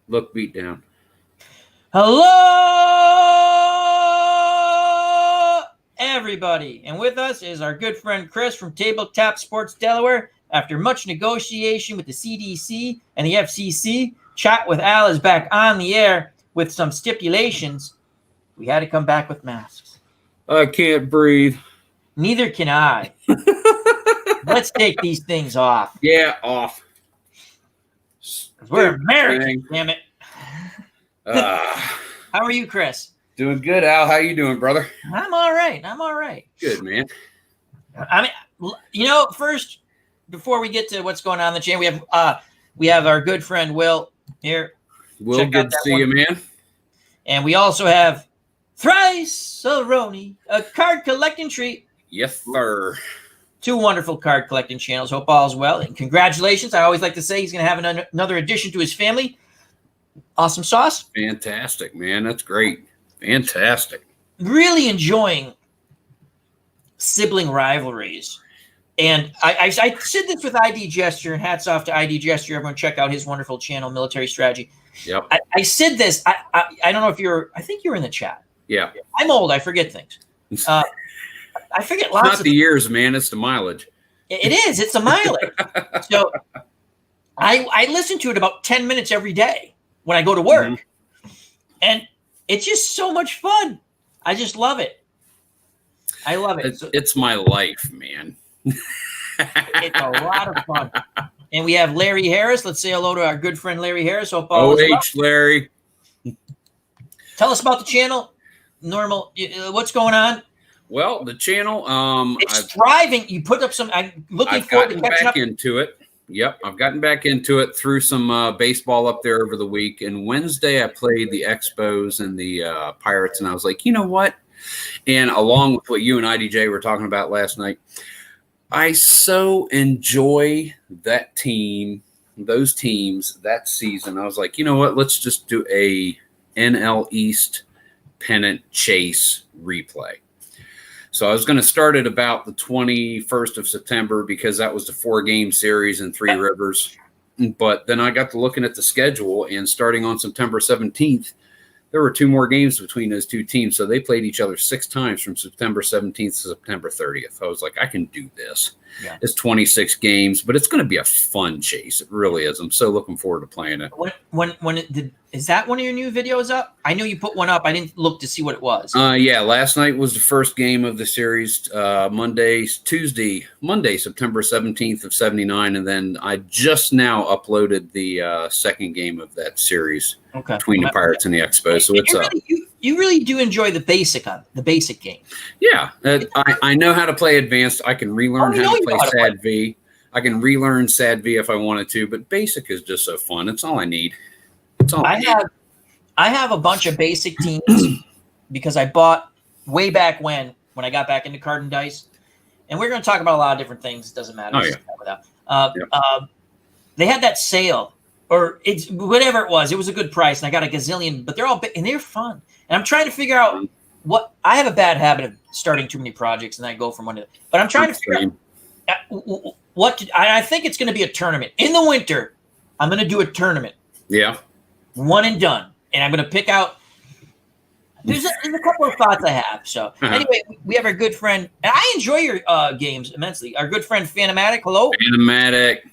Look beat down. Hello, everybody. And with us is our good friend Chris from Tabletop Sports Delaware. After much negotiation with the CDC and the FCC, Chat with Al is back on the air with some stipulations. We had to come back with masks. I can't breathe. Neither can I. Let's take these things off. Yeah, off. We're Americans, damn it. How are you, Chris? Doing good, Al. How you doing, brother? I'm all right. Good, man. I mean, first, before we get to what's going on in the channel, we have our good friend Will here. Will, good to see you, man. And we also have Thrice Aroni, a card collecting treat. Yes, sir. 2 wonderful card collecting channels. Hope all is well. And congratulations. I always like to say he's going to have another addition to his family. Awesome sauce. Fantastic, man. That's great. Fantastic. Really enjoying sibling rivalries. And I said this with ID Gesture, and hats off to ID Gesture. Everyone check out his wonderful channel, Military Strategy. Yep. I said this. I don't know if I think you're in the chat. Yeah. I'm old. I forget things. I forget lots of It's not the years, man. It's the mileage. It is. It's the mileage. So I listen to it about 10 minutes every day when I go to work. Mm-hmm. And it's just so much fun. I just love it. I love it. It's my life, man. It's a lot of fun. And we have Larry Harris. Let's say hello to our good friend Larry Harris. Hope all is well. Larry. Tell us about the channel. Normal. What's going on? Well, the channel, it's thriving. You put up some. I'm looking forward to catching up into it. Yep, I've gotten back into it through some baseball up there over the week. And Wednesday, I played the Expos and the Pirates, and I was like, you know what? And along with what you and IDJ were talking about last night, I so enjoy that team, those teams, that season. I was like, you know what? Let's just do a NL East pennant chase replay. So I was going to start at about the 21st of September because that was the 4-game series in Three Rivers. But then I got to looking at the schedule, and starting on September 17th, there were 2 more games between those 2 teams. So they played each other 6 times from September 17th to September 30th. I was like, I can do this. Yeah. It's 26 games, but it's going to be a fun chase. It really is. I'm so looking forward to playing it. Is that one of your new videos up? I know you put one up. I didn't look to see what it was. Yeah, last night was the first game of the series. Monday, September 17th of 79, and then I just now uploaded the second game of that series between the Pirates and the Expos. So it's up. You really do enjoy the basic game. Yeah, I know how to play advanced. I can relearn how to play Sad V. I can relearn Sad V if I wanted to, but basic is just so fun. It's all I need. I have a bunch of basic teams because I bought way back when I got back into card and dice, and we're going to talk about a lot of different things. It doesn't matter. Oh, yeah. They had that sale, or it's whatever it was. It was a good price, and I got a gazillion. But they're all and they're fun. And I'm trying to figure out what I have a bad habit of starting too many projects, and then I go from one to the. But I'm trying to figure out I think it's going to be a tournament in the winter. I'm going to do a tournament. Yeah. One and done. And I'm going to pick out. There's a couple of thoughts I have. So anyway, we have our good friend, and I enjoy your games immensely. Our good friend Phantomatic. Hello. Phantomatic.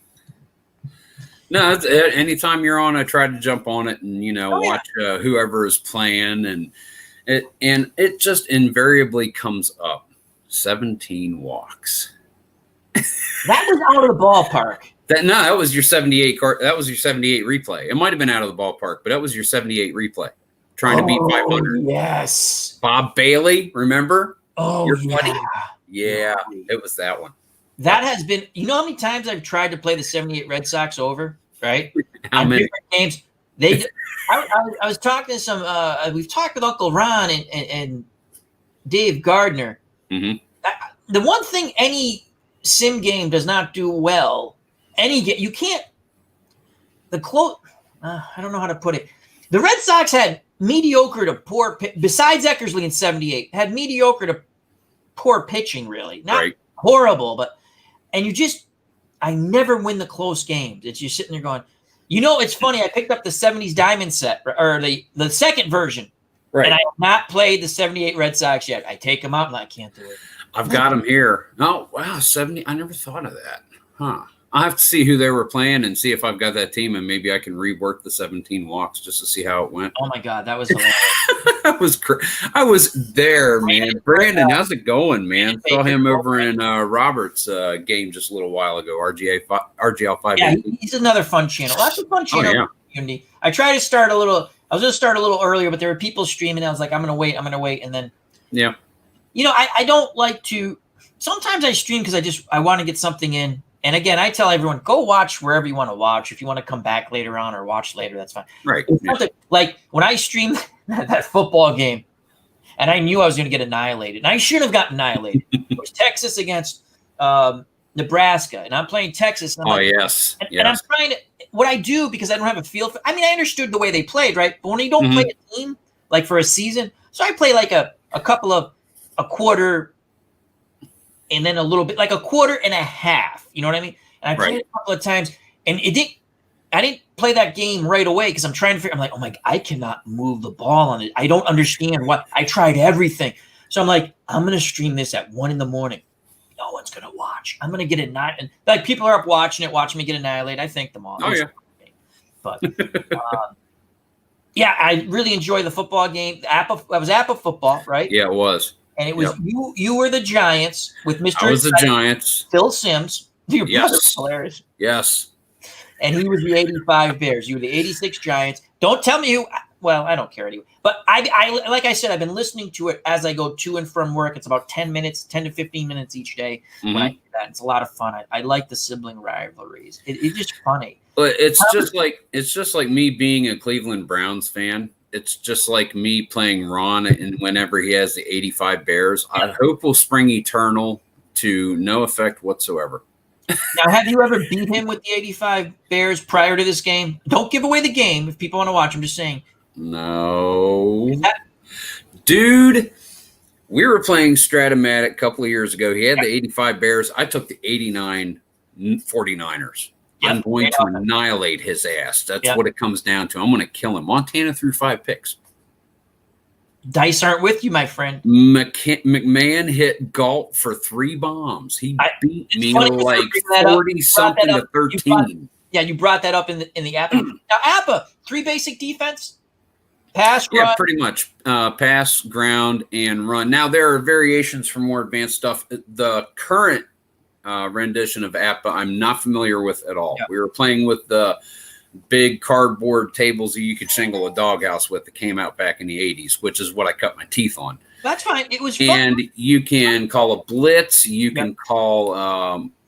No, anytime you're on, I try to jump on it and watch whoever is playing, and it just invariably comes up. 17 walks. That was out of the ballpark. That was your 78 card. That was your 78 replay. It might have been out of the ballpark, but that was your 78 replay. Trying to beat 500. Yes. Bob Bailey, remember? Oh, your buddy? Yeah, it was that one. That has been. You know how many times I've tried to play the 78 Red Sox over, right? How many games? I was talking to some. We've talked with Uncle Ron and Dave Gardner. Mm-hmm. The one thing any sim game does not do well. You can't. I don't know how to put it. The Red Sox had mediocre to poor. Besides Eckersley in '78, had mediocre to poor pitching. Really, not horrible, but I never win the close games. It's you're sitting there going, You know, it's funny. I picked up the 70s Diamond set, or the second version. Right. And I have not played the 78 Red Sox yet. I take them out and I can't do it. I've got them here. Oh, wow. 70. I never thought of that. Huh. I'll have to see who they were playing and see if I've got that team, and maybe I can rework the 17 walks just to see how it went. Oh, my God. That was hilarious. I was there, man. Brandon, how's it going, man? Saw him over in Robert's game just a little while ago, RGL 5. Yeah, he's another fun channel. Lots of fun channel. Oh, yeah. Community. I tried to start I was going to start a little earlier, but there were people streaming. I was like, I'm going to wait. And then, yeah. You know, I don't like to, sometimes I stream because I want to get something in. And again, I tell everyone, go watch wherever you want to watch. If you want to come back later on or watch later, that's fine. Right. Like when I streamed that football game, and I knew I was going to get annihilated, and I should have gotten annihilated. It was Texas against Nebraska, and I'm playing Texas. And I'm yes. And I'm trying to, what I do, because I don't have a feel for, I mean, I understood the way they played, right? But when you don't play a team, like for a season, so I play like a quarter, and then a little bit, like a quarter and a half. You know what I mean? And I played it a couple of times, and I didn't play that game right away because I'm trying to figure. I'm like, oh my, I cannot move the ball on it. I don't understand what. I tried everything, so I'm like, I'm gonna stream this at 1 a.m. No one's gonna watch. I'm gonna get it not, and like people are up watching me get annihilated. I thank them all. Oh yeah. But yeah, I really enjoy the football game. That was APA football, right? Yeah, it was. And it was you were the Giants with Mr. I was the Giants. Phil Simms. Your brother's hilarious. Yes. And he was the 85 Bears. You were the 86 Giants. Don't tell me who. Well, I don't care anyway. But I like I said, I've been listening to it as I go to and from work. It's about 10 to 15 minutes each day. When I do that, it's a lot of fun. I like the sibling rivalries. It's just funny. But it's just like me being a Cleveland Browns fan. It's just like me playing Ron, and whenever he has the 85 Bears, I hope will spring eternal to no effect whatsoever. Now, have you ever beat him with the 85 Bears prior to this game? Don't give away the game if people want to watch. I'm just saying. No. Dude, we were playing Stratomatic a couple of years ago. He had the 85 Bears. I took the 89 49ers. I'm going to annihilate his ass. That's what it comes down to. I'm going to kill him. Montana threw 5 picks. Dice aren't with you, my friend. McMahon hit Galt for 3 bombs. He beat me like 40-something to 13. You brought that up in the APA. Now, APA, 3 basic defense, pass, run. Yeah, pretty much. Pass, ground, and run. Now, there are variations for more advanced stuff. The current rendition of APA I'm not familiar with at all. We were playing with the big cardboard tables that you could shingle a doghouse with that came out back in the 80s, which is what I cut my teeth on. That's fine. It was fun. And you can call a blitz. You can call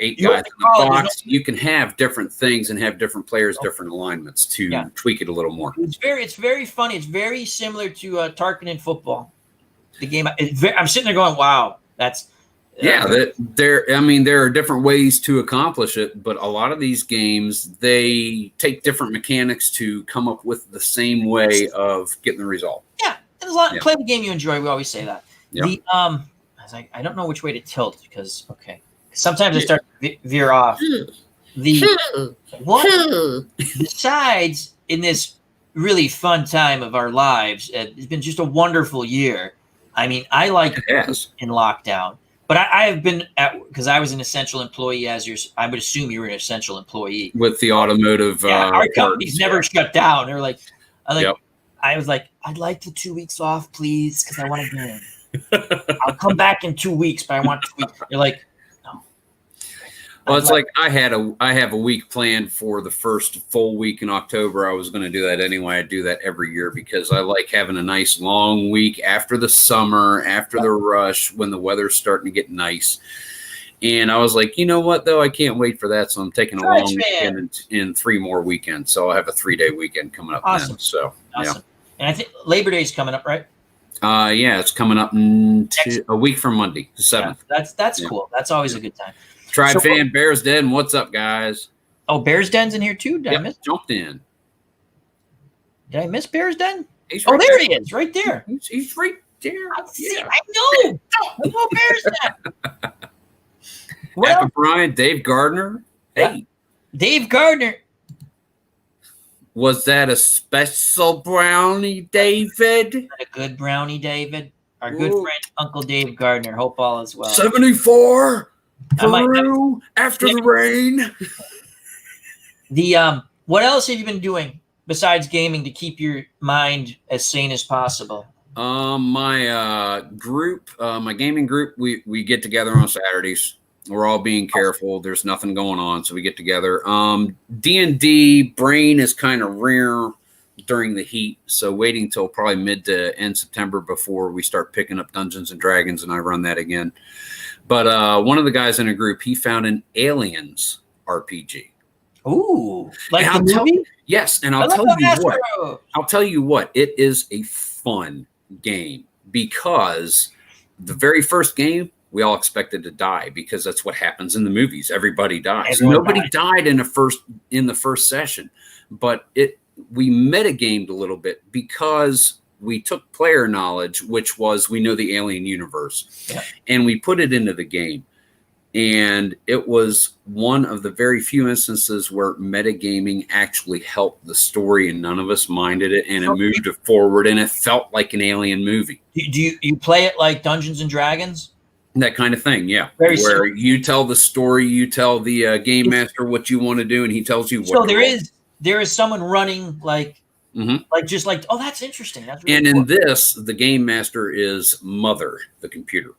8 guys in the box. You can have different things and have different players, different alignments to tweak it a little more. It's very funny. It's very similar to Tarkinen football. The game. I'm sitting there going, wow, that's. There are different ways to accomplish it, but a lot of these games, they take different mechanics to come up with the same way of getting the result. Yeah, there's a lot. Play the game you enjoy. We always say that. Yep. I was like, I don't know which way to tilt because sometimes I start to veer off. Besides, in this really fun time of our lives, it's been just a wonderful year. I mean, I like in lockdown. But I have been because I was an essential employee, I would assume you were an essential employee with the automotive. Our company's never shut down. They're like, I was like, I'd like the 2 weeks off, please, because I want to get in. I'll come back in 2 weeks, but I want 2 weeks. You're like, no. Well, it's like I have a week planned for the first full week in October. I was going to do that anyway. I do that every year because I like having a nice long week after the summer, after the rush, when the weather's starting to get nice. And I was like, you know what, though? I can't wait for that. So I'm taking a long weekend in 3 more weekends. So I'll have a 3-day weekend coming up. Awesome. Then. So, awesome. And I think Labor Day is coming up, right? It's coming up a week from Monday, the 7th. Yeah, that's cool. That's always a good time. Tribe fan, Bears Den, what's up, guys? Oh, Bears Den's in here too? Did I miss? Jumped in. Did I miss Bears Den? Right there he is, right there. He's right there. I know. Hello, Bears Den. Well, Brian, Dave Gardner. Hey. Dave Gardner. Was that a special brownie, David? A good brownie, David. Our good Ooh. friend Uncle Dave Gardner. Hope all is well. 74 I might- Peru after the rain. What else have you been doing besides gaming to keep your mind as sane as possible? My group, my gaming group, we get together on Saturdays. We're all being careful. There's nothing going on, so we get together. D&D brain is kind of rare during the heat, so waiting till probably mid to end September before we start picking up Dungeons and Dragons, and I run that again. But one of the guys in a group, he found an Aliens RPG. Ooh, like And the movie? Yes, and I'll tell you what, it is a fun game because the very first game we all expected to die because that's what happens in the movies. Everybody dies. Nobody died in the first session, but we metagamed a little bit because we took player knowledge, which was we know the alien universe, and we put it into the game. And it was one of the very few instances where metagaming actually helped the story, and none of us minded it, and it moved it forward, and it felt like an alien movie. Do you play it like Dungeons and Dragons? That kind of thing, yeah. Very where simple. you tell the story, you tell the game master what you want to do, and he tells you what. So there is someone running like oh, that's interesting. That's really cool. In this, the game master is Mother, the computer.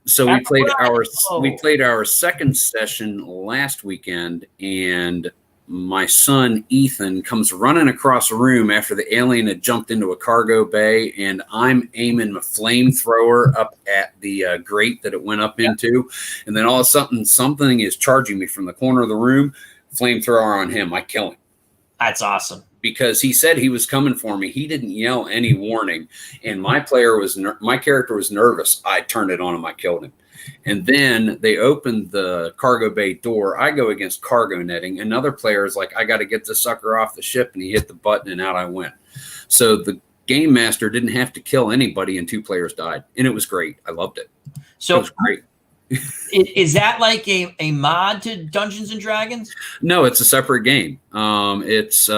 So we played our second session last weekend, and my son Ethan comes running across a room after the alien had jumped into a cargo bay, and I'm aiming a flamethrower up at the grate that it went up into, and then all of a sudden something is charging me from the corner of the room. Flamethrower on him, I kill him. That's awesome. Because he said he was coming for me. He didn't yell any warning, and my character was nervous. I turned it on him. I killed him, and then they opened the cargo bay door. I go against cargo netting. Another player is like, "I got to get the sucker off the ship," and he hit the button, and out I went. So the game master didn't have to kill anybody, and 2 players died, and it was great. I loved it. So it was great. Is that like a mod to Dungeons and Dragons? No, it's a separate game. It's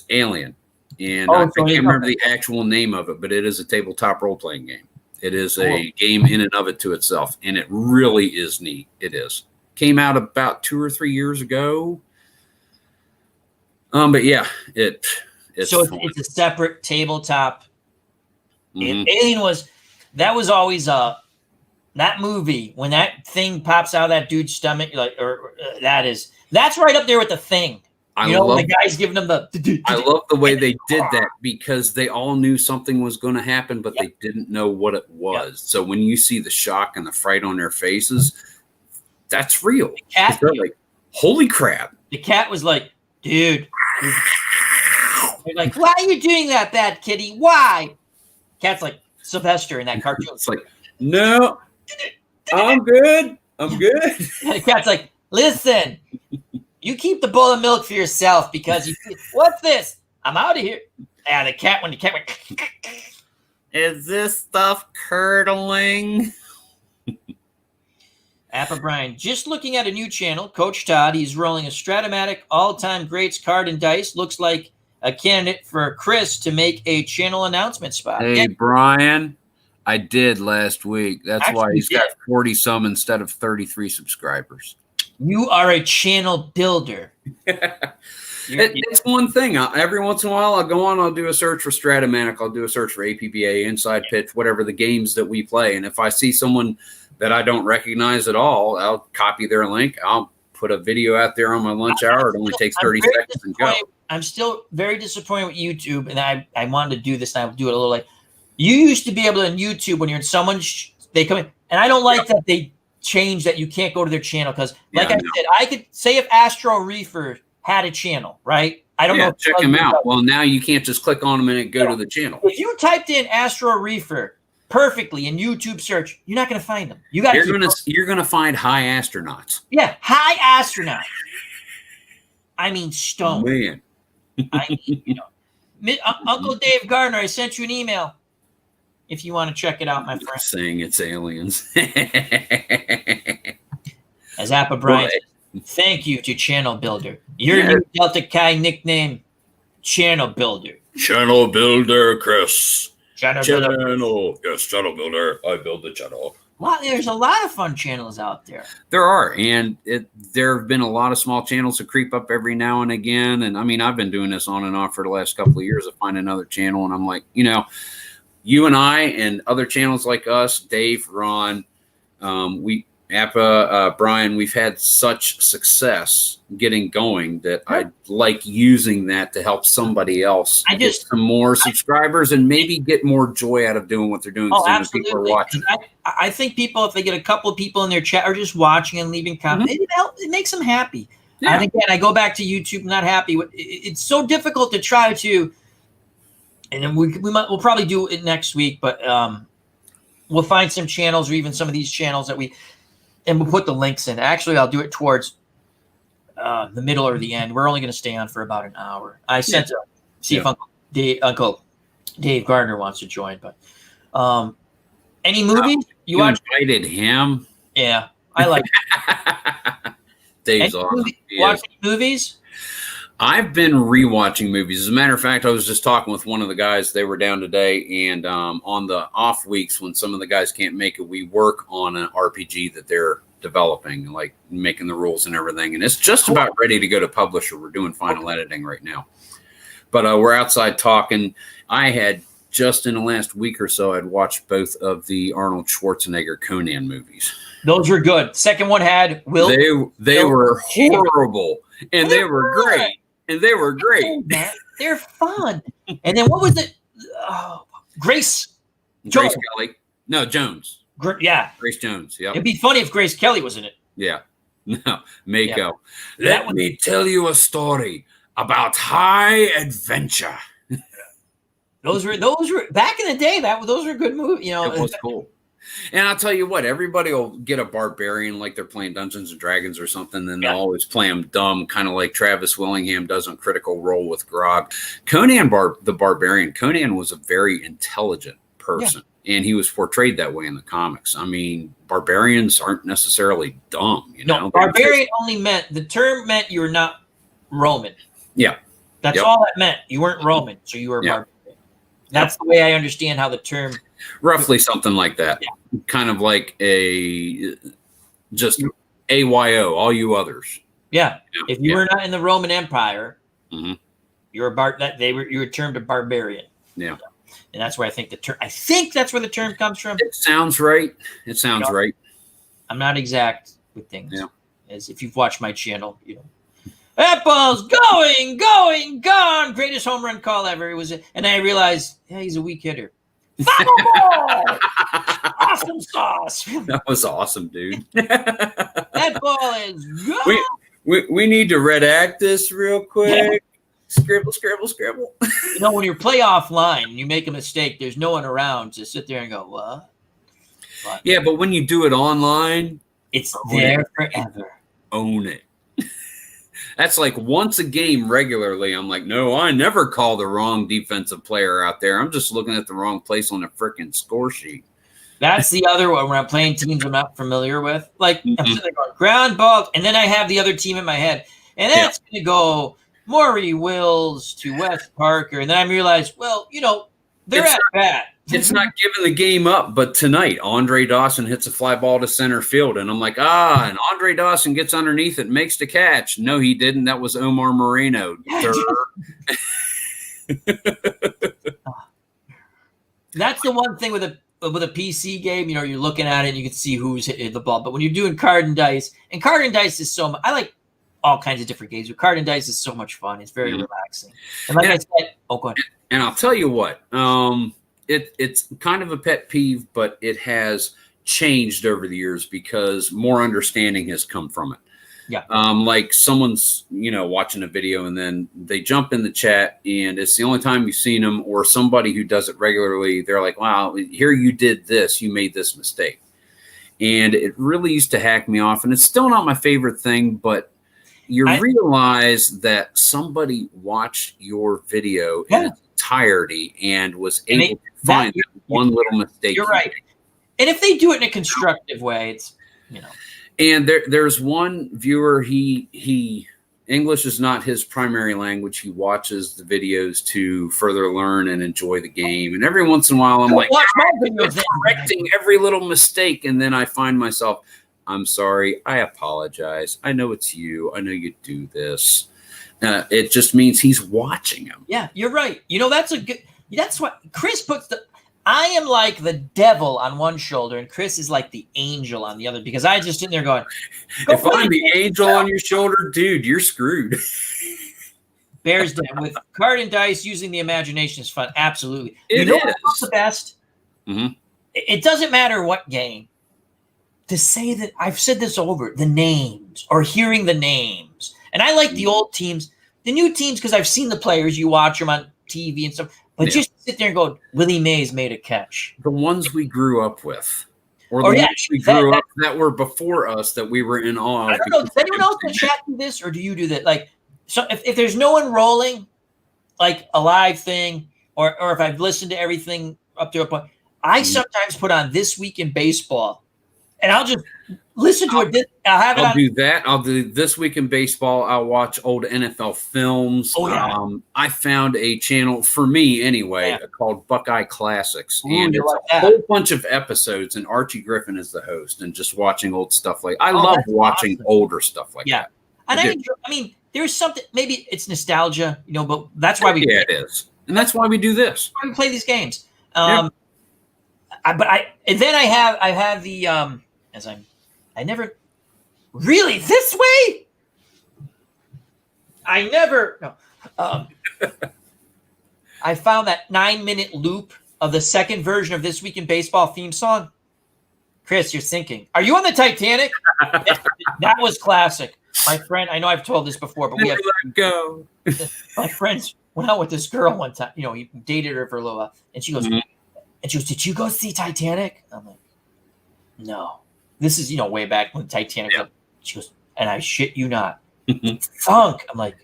Alien, and I can't remember the actual name of it, but it is a tabletop role playing game. It is a game in and of it to itself, and it really is neat. It is. Came out about 2 or 3 years ago. But yeah, it's a separate tabletop. Mm-hmm. Alien was always that movie, when that thing pops out of that dude's stomach, that's right up there with The Thing. The guy's giving them I love the way they did that because they all knew something was going to happen, but they didn't know what it was. Yep. So when you see the shock and the fright on their faces, that's real. They're like, holy crap. The cat was like, dude. They're like, why are you doing that, bad kitty? Why? Cat's like Sylvester in that cartoon. It's like, no. I'm good. I'm good. And the cat's like, listen, you keep the bowl of milk for yourself because what's this? I'm out of here. Yeah, when the cat went, is this stuff curdling? Appa Brian, just looking at a new channel, Coach Todd. He's rolling a Stratomatic all-time greats card and dice. Looks like a candidate for Chris to make a channel announcement spot. Hey, Brian. I did last week. That's why he's got 40 some instead of 33 subscribers. You are a channel builder. It's one thing. Every once in a while, I'll go on, I'll do a search for Stratomatic, I'll do a search for APBA, Inside Pitch, whatever the games that we play. And if I see someone that I don't recognize at all, I'll copy their link. I'll put a video out there on my lunch hour. It only takes 30 seconds and go. I'm still very disappointed with YouTube, and I wanted to do this, and I'll do it a little late. You used to be able to on YouTube when you're in someone, they come in, and I don't like that they change that you can't go to their channel because, I said, I could say if Astro Reefer had a channel, right? I don't know. Check him out. Well, now you can't just click on him and go to the channel. If you typed in Astro Reefer perfectly in YouTube search, you're not going to find them. You're going to find high astronauts. Yeah, high astronaut. I mean, stone. Man. I mean, Uncle Dave Gardner, I sent you an email. If you want to check it out, my friend. Saying it's aliens. As Appa Brian says, thank you to Channel Builder. Your new Delta Chi nickname channel builder. Channel builder, Chris. Channel builder. Channel builder. I build the channel. Well, there's a lot of fun channels out there. There are, and there have been a lot of small channels that creep up every now and again. And I mean, I've been doing this on and off for the last couple of years. I find another channel, and I'm like, you and I and other channels like us, Dave, Ron, Brian, we've had such success getting going that I like using that to help somebody else get some more subscribers and maybe get more joy out of doing what they're doing. Oh, absolutely. People are watching. I think people, if they get a couple of people in their chat or just watching and leaving comments, it makes them happy. Yeah. And again, I go back to YouTube, not happy. It's so difficult to try to, and then we'll probably do it next week, but we'll find some channels or even some of these channels that and we'll put the links in. Actually, I'll do it towards the middle or the end. We're only going to stay on for about an hour. I sent to see if Uncle Dave Gardner wants to join. But any movies you invited him? Yeah, I like Dave's awesome. Watch any movies? I've been rewatching movies. As a matter of fact, I was just talking with one of the guys. They were down today, and on the off weeks when some of the guys can't make it, we work on an RPG that they're developing, like making the rules and everything. And it's just about ready to go to publisher. We're doing final editing right now. But we're outside talking. I had just in the last week or so, I'd watched both of the Arnold Schwarzenegger Conan movies. Those were good. Second one had Will. They were horrible, and they were great. And they were great. They're fun. And then what was it? Grace Kelly. No, Jones. Grace Jones. Yeah. It'd be funny if Grace Kelly was in it. Yeah. No, Mako. Yeah. Let me tell you a story about high adventure. Those were back in the day. Those were good movies. It was cool. And I'll tell you what, everybody will get a barbarian like they're playing Dungeons and Dragons or something, and they'll always play them dumb, kind of like Travis Willingham does on Critical Role with Grog. Conan the Barbarian, Conan was a very intelligent person, and he was portrayed that way in the comics. I mean, barbarians aren't necessarily dumb. No, barbarian the term meant you were not Roman. Yeah. That's all that meant. You weren't Roman, so you were barbarian. That's the way I understand how the term... Roughly something like that. Yeah. Kind of like just AYO, all you others. Yeah. If you were not in the Roman Empire, you were termed a barbarian. Yeah. And that's where I think that's where the term comes from. It sounds right. Right. I'm not exact with things. Yeah. As if you've watched my channel, that ball's gone. Greatest home run call ever. And I realized, he's a weak hitter. Foul ball! Awesome sauce. That was awesome, dude. That ball is good. We need to redact this real quick. Yeah. Scribble. When you play offline and you make a mistake, there's no one around to sit there and go, what? Yeah, but when you do it online, it's there forever. Own it. That's like once a game regularly. I'm like, no, I never call the wrong defensive player out there. I'm just looking at the wrong place on the freaking score sheet. That's the other one when I'm playing teams I'm not familiar with. Like, I'm sitting there going, ground ball, and then I have the other team in my head. And that's going to go Maury Wills to Wes Parker. And then I realize, they're at bat. It's not giving the game up, but tonight, Andre Dawson hits a fly ball to center field, and I'm like, and Andre Dawson gets underneath it, makes the catch. No, he didn't. That was Omar Moreno. That's the one thing with a PC game, you're looking at it and you can see who's hitting the ball. But when you're doing card and dice is so much. I like all kinds of different games, but card and dice is so much fun. It's very relaxing. And like I said, go ahead. And I'll tell you what, it's kind of a pet peeve, but it has changed over the years because more understanding has come from it. Yeah. Like someone's, watching a video and then they jump in the chat and it's the only time you've seen them, or somebody who does it regularly. They're like, wow, here you did this, you made this mistake. And it really used to hack me off. And it's still not my favorite thing, but you realize that somebody watched your video in its entirety and was able to find one little mistake. You're right. And if they do it in a constructive way, it's, And there's one viewer, he English is not his primary language. He watches the videos to further learn and enjoy the game. And every once in a while, I'm like, correcting every little mistake. And then I find myself, I'm sorry. I apologize. I know it's you. I know you do this. It just means he's watching him. Yeah, you're right. That's what Chris puts I am like the devil on one shoulder, and Chris is like the angel on the other, because I just sitting there going, if I'm the angel on your shoulder, dude, you're screwed. Bears Den with card and dice, using the imagination is fun. Absolutely. It is. What's the best? Mm-hmm. It doesn't matter what game. To say that, I've said this over, the names or hearing the names. And I like the old teams, the new teams, because I've seen the players. You watch them on TV and stuff. But just sit there and go, Willie Mays made a catch. The ones we grew up with. Or the ones we grew up that were before us that we were in awe of. I don't know. Does anyone else in chat do this, or do you do that? Like, so if there's no one rolling, like a live thing, or if I've listened to everything up to a point, I sometimes put on This Week in Baseball, and I'll just listen to it. I'll do that. I'll do This Week in Baseball. I'll watch old NFL films. Oh, yeah. I found a channel, for me anyway, called Buckeye Classics. And it's like a whole bunch of episodes, and Archie Griffin is the host, and just watching old stuff I love watching older stuff like that. And I mean, there's something, maybe it's nostalgia, but that's why we it is. And that's why we do this. Why we play these games. I have the I never really this way. I found that 9-minute loop of the second version of This Week in Baseball theme song. Chris, you're thinking, are you on the Titanic? That was classic. My friend, I know I've told this before, but go. My friends went out with this girl one time. He dated her for a little while, and she goes, did you go see Titanic? I'm like, no. This is, way back when Titanic. Yeah. She goes, and I shit you not. Funk. I'm like,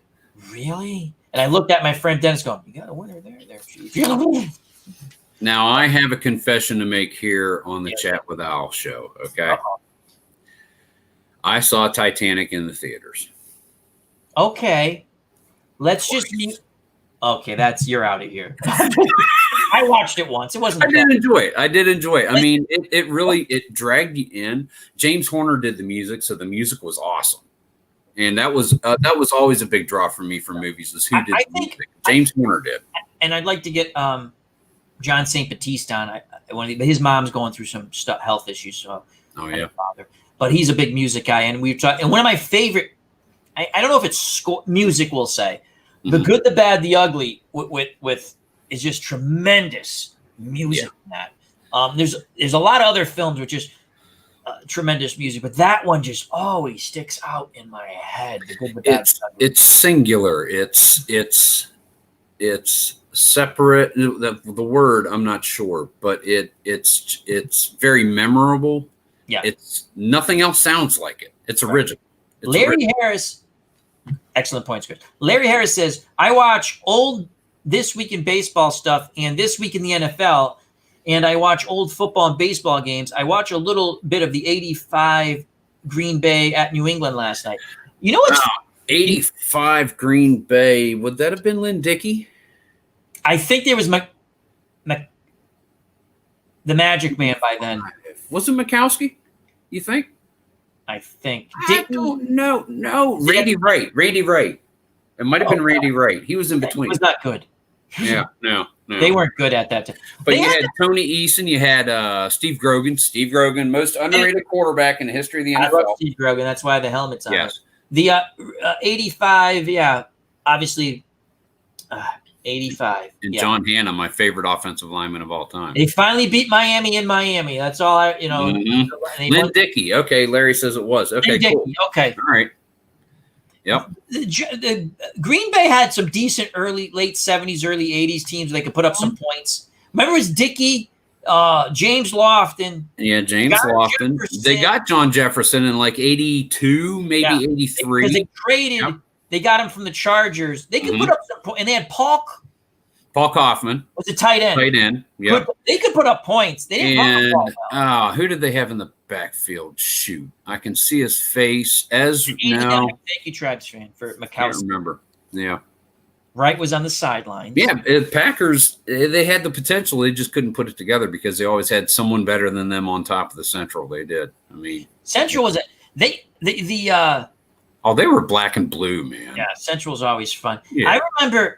really? And I looked at my friend Dennis going, you got a winner there, Chief. Now, I have a confession to make here on the Chat with Al show, okay? I saw Titanic in the theaters. Okay. Let's just okay, you're out of here. I watched it once. It wasn't. I did enjoy it. I mean, it really dragged you in. James Horner did the music, so the music was awesome, and that was always a big draw for me for movies. Was who did the music? James Horner did. And I'd like to get John St. Baptiste on. His mom's going through some health issues, so but he's a big music guy, and we've talked. And one of my favorite, I don't know if it's music, we'll say, The Good, the Bad, the Ugly, with is just tremendous music in that. There's a lot of other films with just tremendous music, but that one just always sticks out in my head. The Good, the Bad, the Ugly. It's singular. It's separate. The word I'm not sure, but it's very memorable. Yeah, it's nothing else sounds like it. It's original. Larry Harris. Excellent points, Chris. Larry Harris says, I watch old This Week in Baseball stuff and This Week in the NFL, and I watch old football and baseball games. I watch a little bit of the 85 Green Bay at New England last night. You know what's 85 Green Bay? Would that have been Lynn Dickey? I think there was the Magic Man by then. Was it Mikowski? You think? I think. I don't know. No, Randy Wright. It might have been Randy Wright. He was in between. It was not good. Yeah, no. They weren't good at that time. But you had Tony Eason. You had Steve Grogan. Steve Grogan, most underrated quarterback in the history of the NFL. I love Steve Grogan. That's why the helmet's on. Yes. The 85, obviously 85. And John Hanna, my favorite offensive lineman of all time. They finally beat Miami in Miami. That's all I. Lynn Dickey. Okay, Larry says it was. Okay, cool. Okay. All right. Yep. The Green Bay had some decent late 70s, early 80s teams. They could put up some points. Remember, it was Dickey, James Lofton. Yeah, James Lofton. Jefferson. They got John Jefferson in like 82, maybe 83. Because they traded. Yep. They got him from the Chargers. They could put up some points. And they had Paul Paul Kaufman was a tight end. Tight end. Yeah. They could put up points. They didn't run the ball well. Who did they have in the backfield? Shoot, I can see his face. Thank you, Tribes fan, for I can't McAllister. remember. Yeah. Wright was on the sidelines. Yeah, Packers, they had the potential. They just couldn't put it together because they always had someone better than them on top of the Central. They did. I mean, Central was they were black and blue, man. Yeah, Central's always fun. Yeah. I remember,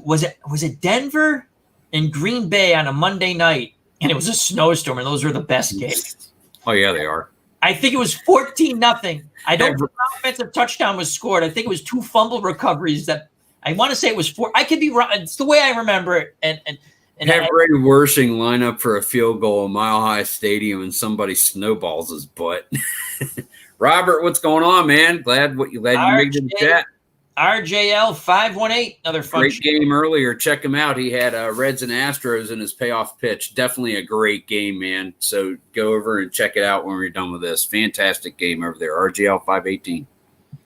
was it Denver and Green Bay on a Monday night, and it was a snowstorm, and those were the best games. Oh yeah, they are. I think it was 14-0. I don't think an offensive touchdown was scored. I think it was 2 fumble recoveries that I want to say it was 4. I could be wrong. It's the way I remember it. And have Ray Wersching line up for a field goal in Mile High Stadium and somebody snowballs his butt. Robert, what's going on, man? Glad you made it in the chat. RJL 518, another fun great game earlier. Check him out. He had Reds and Astros in his payoff pitch. Definitely a great game, man. So go over and check it out when we're done with this. Fantastic game over there. RJL 518.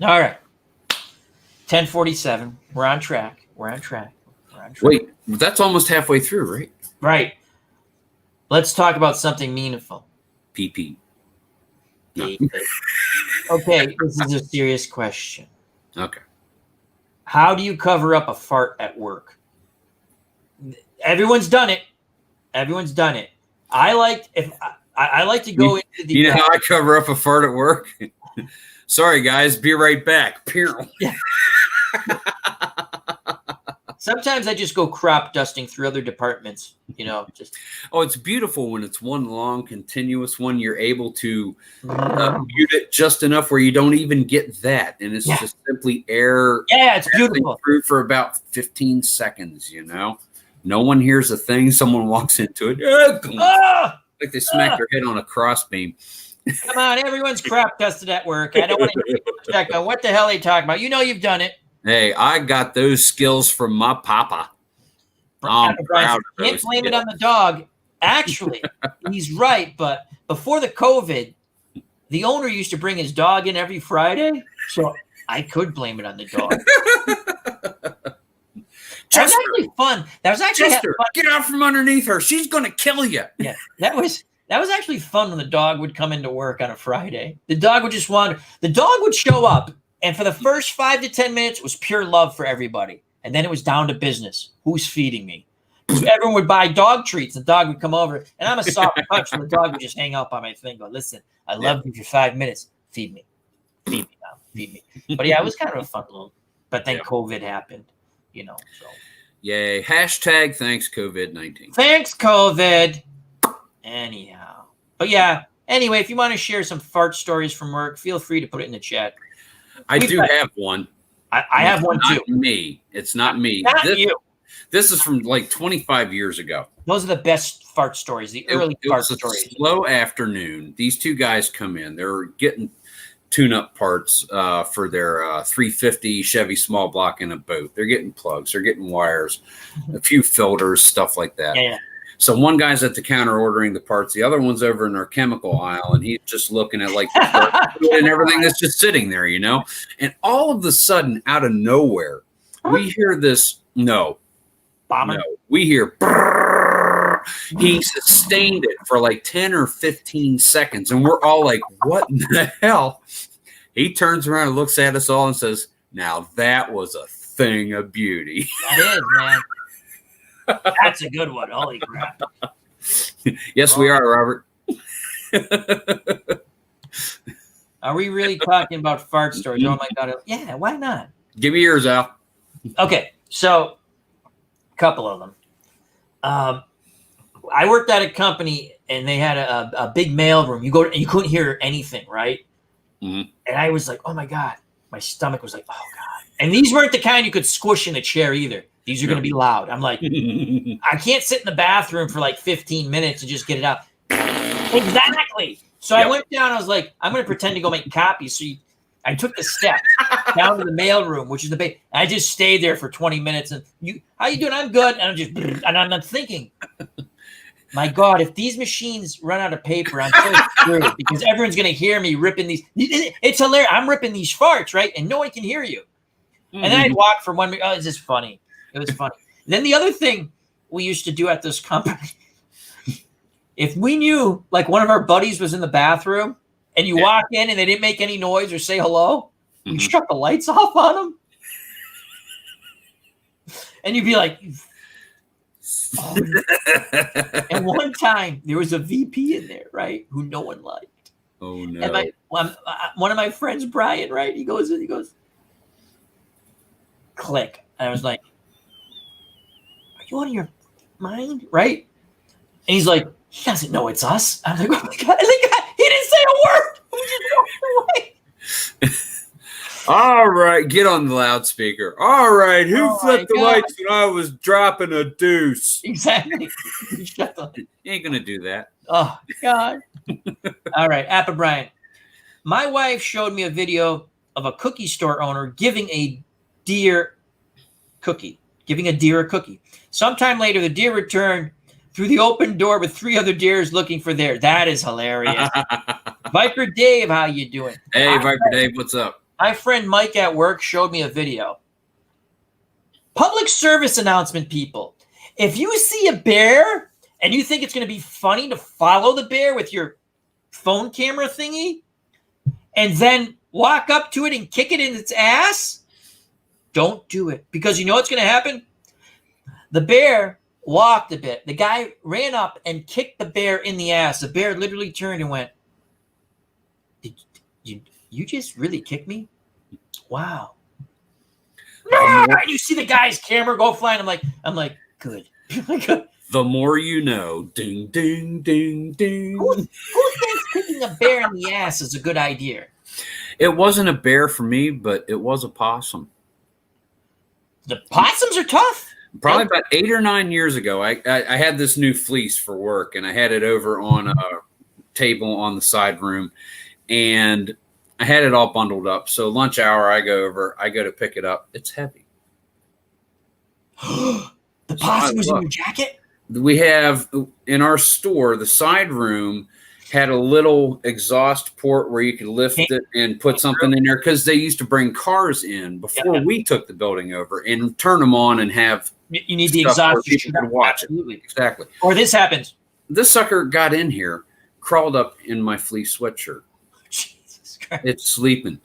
All right. 10:47. We're on track. Wait, that's almost halfway through, right? Right. Let's talk about something meaningful. PP. No. Okay, this is a serious question. Okay. How do you cover up a fart at work? Everyone's done it. I like to go into the. You know how I cover up a fart at work? Sorry, guys. Be right back. Yeah. Sometimes I just go crop dusting through other departments, it's beautiful when it's one long continuous one. You're able to mute it just enough where you don't even get that. And it's just simply air. Yeah, it's beautiful. Through for about 15 seconds, No one hears a thing. Someone walks into it. Like they smack their head on a crossbeam. Come on, everyone's crop dusted at work. I don't want to check on what the hell they talking about. You've done it. Hey, I got those skills from my papa. I'm proud of those. Can't blame it on the dog. Actually, he's right. But before the COVID, the owner used to bring his dog in every Friday, so I could blame it on the dog. That was actually fun. That was actually Chester, fun. Get out from underneath her. She's going to kill you. Yeah, that was actually fun when the dog would come into work on a Friday. The dog would just wander. The dog would show up. And for the first 5 to 10 minutes, it was pure love for everybody. And then it was down to business. Who's feeding me? So everyone would buy dog treats. The dog would come over. And I'm a soft touch. So the dog would just hang up on my thing. Go, listen, I love you for 5 minutes. Feed me. Feed me now. Feed me. But yeah, it was kind of a fun little. But then COVID happened, So. Yay. Hashtag thanks COVID-19. Thanks, COVID. Anyhow. But yeah. Anyway, if you want to share some fart stories from work, feel free to put it in the chat. I do have one. I have one too. It's not me. Not you. This is from like 25 years ago. Those are the best fart stories, the early fart stories. It was a slow afternoon. These two guys come in. They're getting tune-up parts for their 350 Chevy small block in a boat. They're getting plugs. They're getting wires, a few filters, stuff like that. Yeah. So one guy's at the counter ordering the parts. The other one's over in our chemical aisle, and he's just looking at like the and everything that's just sitting there, And all of a sudden, out of nowhere, we hear this. Bomber. No, we hear. Brrr. He sustained it for like 10 or 15 seconds, and we're all like, "What in the hell?" He turns around and looks at us all and says, "Now that was a thing of beauty." That is, man. That's a good one. Holy crap. Yes, we are, Robert. Are we really talking about fart stories? Oh, my God. Yeah, why not? Give me yours, Al. Okay, so a couple of them. I worked at a company, and they had a big mail room. You go and you couldn't hear anything, right? Mm-hmm. And I was like, oh, my God. My stomach was like, oh, God. And these weren't the kind you could squish in a chair either. These are going to be loud. I'm like, I can't sit in the bathroom for like 15 minutes and just get it out. Exactly. So I went down. I was like, I'm going to pretend to go make copies. So I took the steps down to the mail room, which is the big. I just stayed there for 20 minutes. And how you doing? I'm good. And I'm thinking, my God, if these machines run out of paper, I'm so screwed because everyone's going to hear me ripping these. It's hilarious. I'm ripping these farts, right? And no one can hear you. And then I'd walk for 1 minute. Oh, it's just funny. It was funny. Then the other thing we used to do at this company. If we knew like one of our buddies was in the bathroom and you walk in and they didn't make any noise or say hello, we shut the lights off on them. And you'd be like, oh. And one time there was a VP in there, right, who no one liked. Oh no! And one of my friends, Brian, right, he goes, click. And I was like, "Are you out of your mind?" Right? And he's like, "He doesn't know it's us." I'm like, "Oh my god!" And he didn't say a word. He just walked away. All right, get on the loudspeaker. All right, who flipped the lights when I was dropping a deuce? Exactly. Shut the. You ain't gonna do that. Oh God. All right, Appa Brian. My wife showed me a video of a cookie store owner giving a deer a cookie. Sometime later, the deer returned through the open door with 3 other deers looking for theirs. That is hilarious. Viper Dave, how you doing? Hey, Viper Dave, what's up? My friend Mike at work showed me a video. Public service announcement, people. If you see a bear and you think it's going to be funny to follow the bear with your phone camera thingy and then walk up to it and kick it in its ass, don't do it. Because you know what's going to happen? The bear walked a bit. The guy ran up and kicked the bear in the ass. The bear literally turned and went, Did you just really kick me? Wow. And you see the guy's camera go flying. I'm like, good. The more you know. Ding, ding, ding, ding. Who thinks kicking a bear in the ass is a good idea? It wasn't a bear for me, but it was a possum. The possums are tough. Probably about 8 or 9 years ago, I had this new fleece for work, and I had it over on a table on the side room, and I had it all bundled up. So lunch hour, I go to pick it up. It's heavy. The possum was in your jacket? We have in our store, the side room had a little exhaust port where you could lift it and put something in there because they used to bring cars in before we took the building over and turn them on and have. You need the exhaust. People could watch it. Exactly. Or this happens. This sucker got in here, crawled up in my fleece sweatshirt. Jesus Christ. It's sleeping.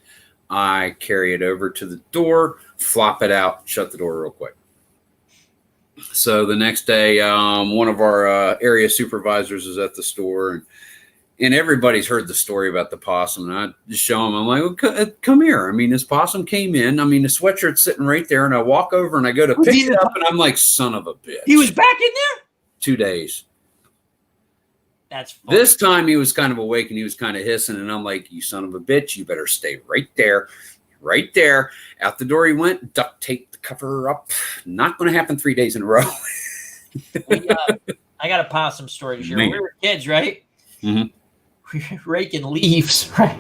I carry it over to the door, flop it out, shut the door real quick. So the next day, one of our area supervisors is at the store, and everybody's heard the story about the possum. And I just show them. I'm like, well, come here. I mean, this possum came in. I mean, the sweatshirt's sitting right there, and I walk over and I go to pick it up, and I'm like, son of a bitch. He was back in there? 2 days. That's funny. This time he was kind of awake and he was kind of hissing, and I'm like, you son of a bitch, you better stay right there. Right there. Out the door he went, duct tape the cover up. Not going to happen 3 days in a row. I got a possum story to share. Man. When we were kids, right? Mm-hmm. We were raking leaves, right?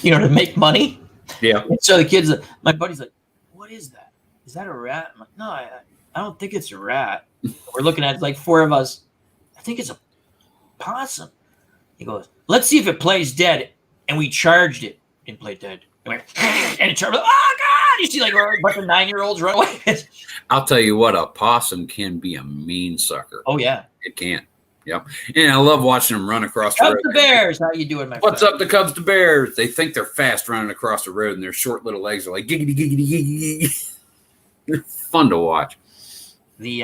To make money. Yeah. And so the kids, my buddy's like, what is that? Is that a rat? I'm like, no, I don't think it's a rat. We're looking at like 4 of us. I think it's a possum. He goes, let's see if it plays dead. And we charged it. Didn't play dead. And it charged. Oh God! You see like a bunch of 9-year-olds run away. I'll tell you what, a possum can be a mean sucker. Oh yeah, it can. Yep. And I love watching them run across the road. Cubs to Bears, how you doing, my friend? What's up, the Cubs to Bears? They think they're fast running across the road, and their short little legs are like giggity, giggity, giggity. They're fun to watch. The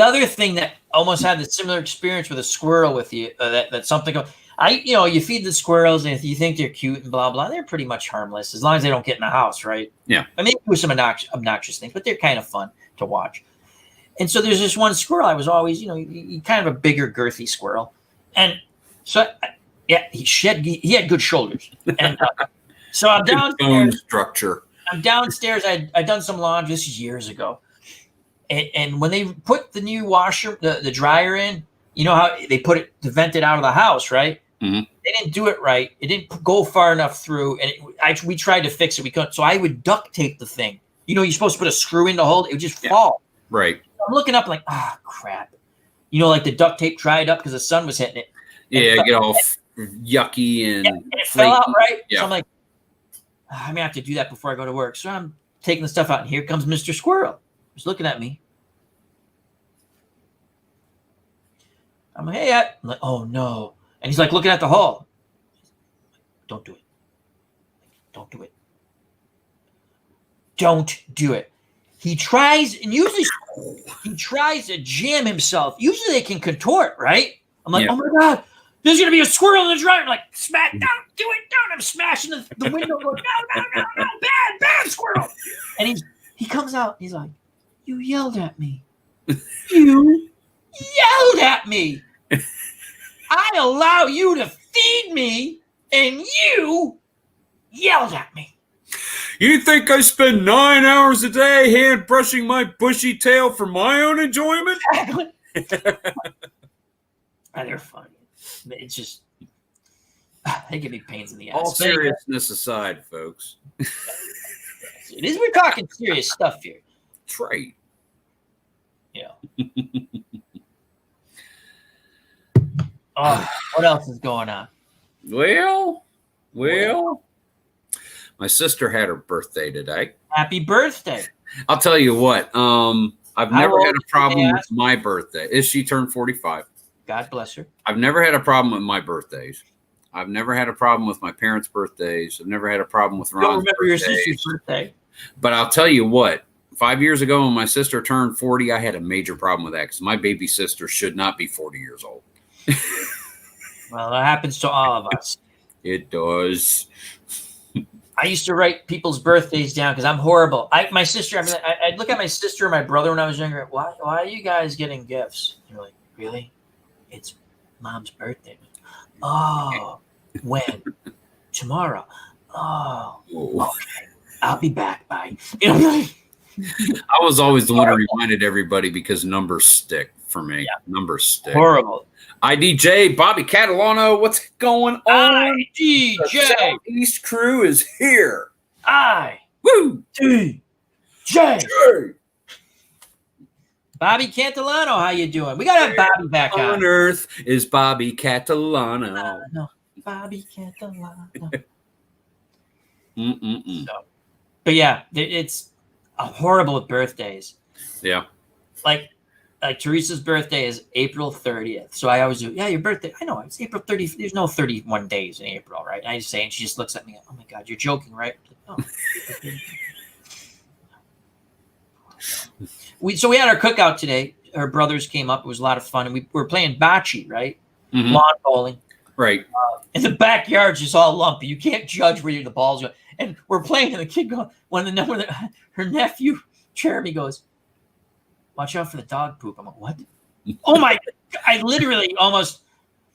other thing that almost had a similar experience with a squirrel with you, that something. You feed the squirrels, and if you think they're cute and blah blah, they're pretty much harmless as long as they don't get in the house, right? Yeah. I mean, do some obnoxious things, but they're kind of fun to watch. And so there's this one squirrel. I was always, kind of a bigger, girthy squirrel, and so he had good shoulders, and so I'm downstairs. Bone structure. I'm downstairs. I'd done some laundry. This is years ago, and when they put the new washer, the dryer in, you know how they put it to vent it out of the house, right? Mm-hmm. They didn't do it right. It didn't go far enough through, and we tried to fix it. We couldn't. So I would duct tape the thing. You're supposed to put a screw in to hold it. It would just fall. Right. I'm looking up like, crap. Like the duct tape dried up because the sun was hitting it. Yeah, get all yucky and it fell out, right? Yeah. So I'm like, I'm going to have to do that before I go to work. So I'm taking the stuff out, and here comes Mr. Squirrel. He's looking at me. I'm like, hey, I'm like, oh no. And he's like looking at the hole. Don't do it. Don't do it. Don't do it. He tries, and usually he tries to jam himself. Usually they can contort, right? I'm like, oh my God, there's going to be a squirrel in the dryer. I'm like, smack, don't do it, don't. I'm smashing the window. Going, no, bad squirrel. And he comes out, he's like, you yelled at me. You yelled at me. I allow you to feed me, and you yelled at me. You think I spend 9 hours a day hand brushing my bushy tail for my own enjoyment? Exactly. They're funny. It's just, they give me pains in the ass. All seriousness aside, folks. It is. We're talking serious stuff here. That's right. Yeah. Oh, what else is going on? Well, my sister had her birthday today. Happy birthday. I'll tell you what. I've How never old had a is problem she? with my birthday. She turned 45. God bless her. I've never had a problem with my birthdays. I've never had a problem with my parents' birthdays. I've never had a problem with Don't Ron's remember your birthdays. sister's birthday. But I'll tell you what. 5 years ago when my sister turned 40, I had a major problem with that because my baby sister should not be 40 years old. Well, that happens to all of us. It does. I used to write people's birthdays down because I'm horrible. My sister, I mean, I'd look at my sister and my brother when I was younger. Why are you guys getting gifts? And you're like, really? It's Mom's birthday. Oh, when? Tomorrow. Oh, okay. I'll be back. Bye. I was always the one who reminded everybody because numbers stick for me. Yeah. Numbers stick. Horrible. IDJ, Bobby Catalano, what's going on? IDJ. The Southeast crew is here. Woo. Hey. Bobby Catalano, how you doing? We gotta have Bobby back On on. earth is Bobby Catalano. No, Bobby Catalano. So, but yeah, it's horrible with birthdays. Yeah. Like Teresa's birthday is April 30th. So I always do, yeah, your birthday. I know it's April 30th. There's no 31 days in April, right? And I just say, and she just looks at me, oh my God, you're joking, right? Oh. So we had our cookout today. Her brothers came up. It was a lot of fun. And we were playing bocce, right? Mhm. Lawn bowling. Right. And the backyard's just all lumpy. You can't judge where the ball's going. And we're playing, and the kid goes, her nephew, Jeremy, goes, watch out for the dog poop. I'm like, what? Oh my! I literally almost,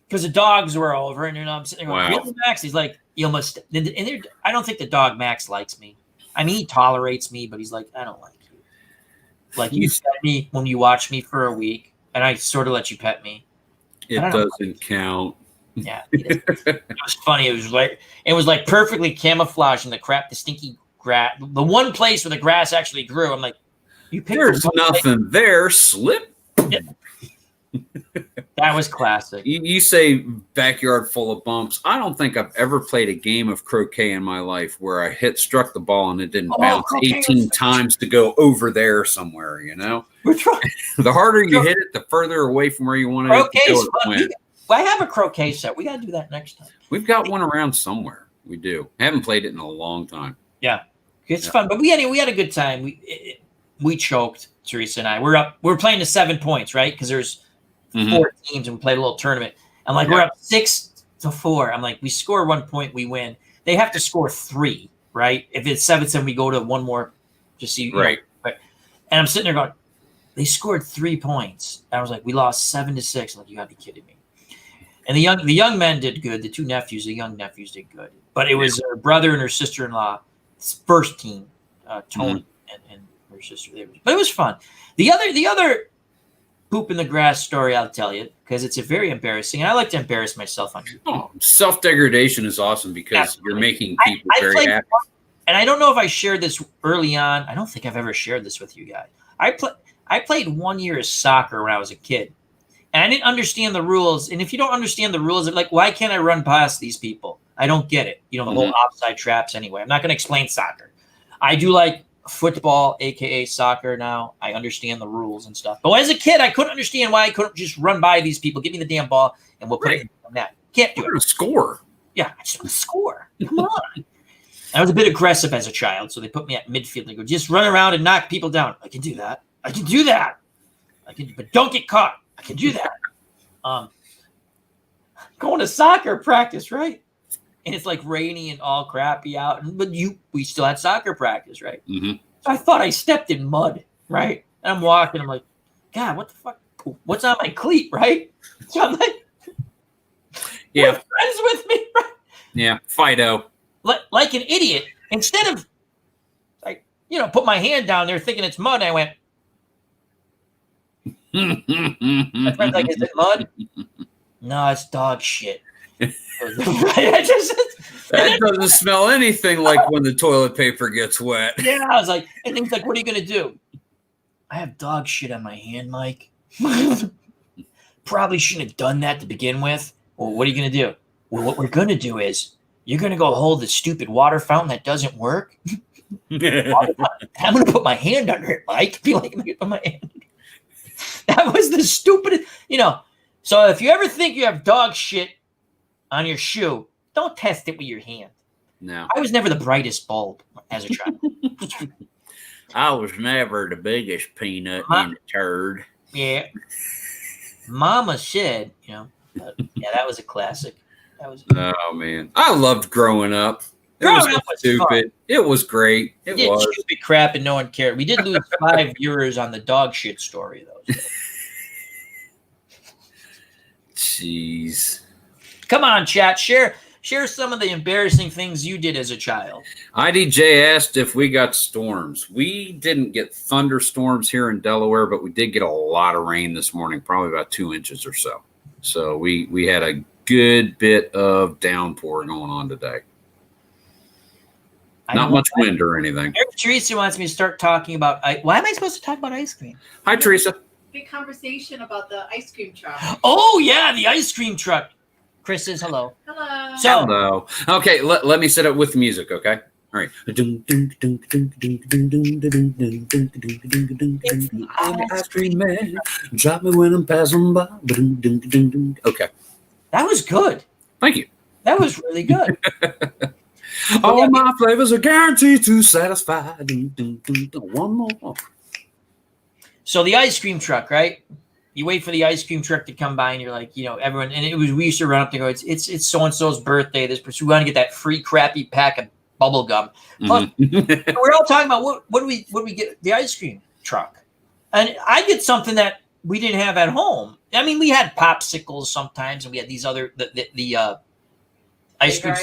because the dogs were over, and I'm sitting there going, really, Max? He's like, you almost, and I don't think the dog Max likes me. I mean, he tolerates me, but he's like, I don't like you. Like, you fed me when you watched me for a week, and I sort of let you pet me. It doesn't count. Yeah, it was funny. It was like perfectly camouflaged in the stinky grass. The one place where the grass actually grew. I'm like, you picked. There's nothing there. Slip. Yeah. That was classic. You say backyard full of bumps. I don't think I've ever played a game of croquet in my life where I struck the ball and it didn't bounce 18 times to go over there somewhere. You know, we're trying. The harder you hit it, the further away from where you want it to go to win. I have a croquet set. We got to do that next time. We've got one around somewhere. We do. I haven't played it in a long time. Yeah, it's fun. But we had a good time. We choked, Teresa and I. We're playing to 7 points, right? Because there's 4 teams, and we played a little tournament. I'm like, we're up 6-4. I'm like, we score 1 point, we win. They have to score 3, right? If it's 7-7, we go to one more. Just see, right? And I'm sitting there going, they scored 3 points. And I was like, we lost 7-6. I'm like, you gotta be kidding me. And the young men did good. The young nephews did good. But it was her brother and her sister-in-law's first team, Tony and her sister. But it was fun. The other poop in the grass story I'll tell you, because it's a very embarrassing. And I like to embarrass myself on YouTube. Oh, self-degradation is awesome because you're making people very happy. And I don't know if I shared this early on. I don't think I've ever shared this with you guys. I played 1 year of soccer when I was a kid. And I didn't understand the rules. And if you don't understand the rules, like, why can't I run past these people? I don't get it. The whole offside traps anyway. I'm not going to explain soccer. I do like football, aka soccer. Now I understand the rules and stuff. But as a kid, I couldn't understand why I couldn't just run by these people, give me the damn ball, and we'll put it in the net. Can't do We're it. gonna score. Yeah, I just want to score. Come on. I was a bit aggressive as a child, so they put me at midfield. They go, just run around and knock people down. I can do that. I can do that. But don't get caught. I can do that. Going to soccer practice, right? And it's like rainy and all crappy out. But we still had soccer practice, right? Mm-hmm. So I thought I stepped in mud, right? And I'm walking. I'm like, God, what the fuck? What's on my cleat, right? So I'm like, yeah, friends with me, right? Yeah, Fido. Like an idiot. Instead of, put my hand down there thinking it's mud, I went. My friend's like, is it mud? No, it's dog shit. That doesn't smell anything like when the toilet paper gets wet. Yeah, I was like, and he's like, what are you going to do? I have dog shit on my hand, Mike. Probably shouldn't have done that to begin with. Well, what are you going to do? Well, what we're going to do is you're going to go hold the stupid water fountain that doesn't work. I'm going to put my hand under it, Mike. Be like, put my hand. That was the stupidest, So if you ever think you have dog shit on your shoe, don't test it with your hand. No. I was never the brightest bulb as a child. I was never the biggest peanut in the turd. Yeah. Mama said, yeah, that was a classic. Oh, man. I loved growing up. It was stupid. Fun. It was great. It was stupid crap and no one cared. We did lose 5 viewers on the dog shit story, though. So. Jeez. Come on, chat. Share some of the embarrassing things you did as a child. IDJ asked if we got storms. We didn't get thunderstorms here in Delaware, but we did get a lot of rain this morning, probably about 2 inches or so. So we had a good bit of downpour going on today. Not much wind or anything. Teresa wants me to start talking about why am I supposed to talk about ice cream? Hi, Teresa. Big conversation about the ice cream truck. Oh, yeah, the ice cream truck. Chris says hello. Hello. Hello. Okay, let me set it with music, okay? All right. Ice cream man, drop me when I'm passing by. Okay. That was good. Thank you. That was really good. All my flavors are guaranteed to satisfy. One more. So the ice cream truck, right? You wait for the ice cream truck to come by, and you're like, everyone. And we used to run up to go. It's so and so's birthday. We want to get that free crappy pack of bubble gum. Plus, we're all talking about what do we get the ice cream truck, and I get something that we didn't have at home. I mean, we had popsicles sometimes, and we had these other the ice cream.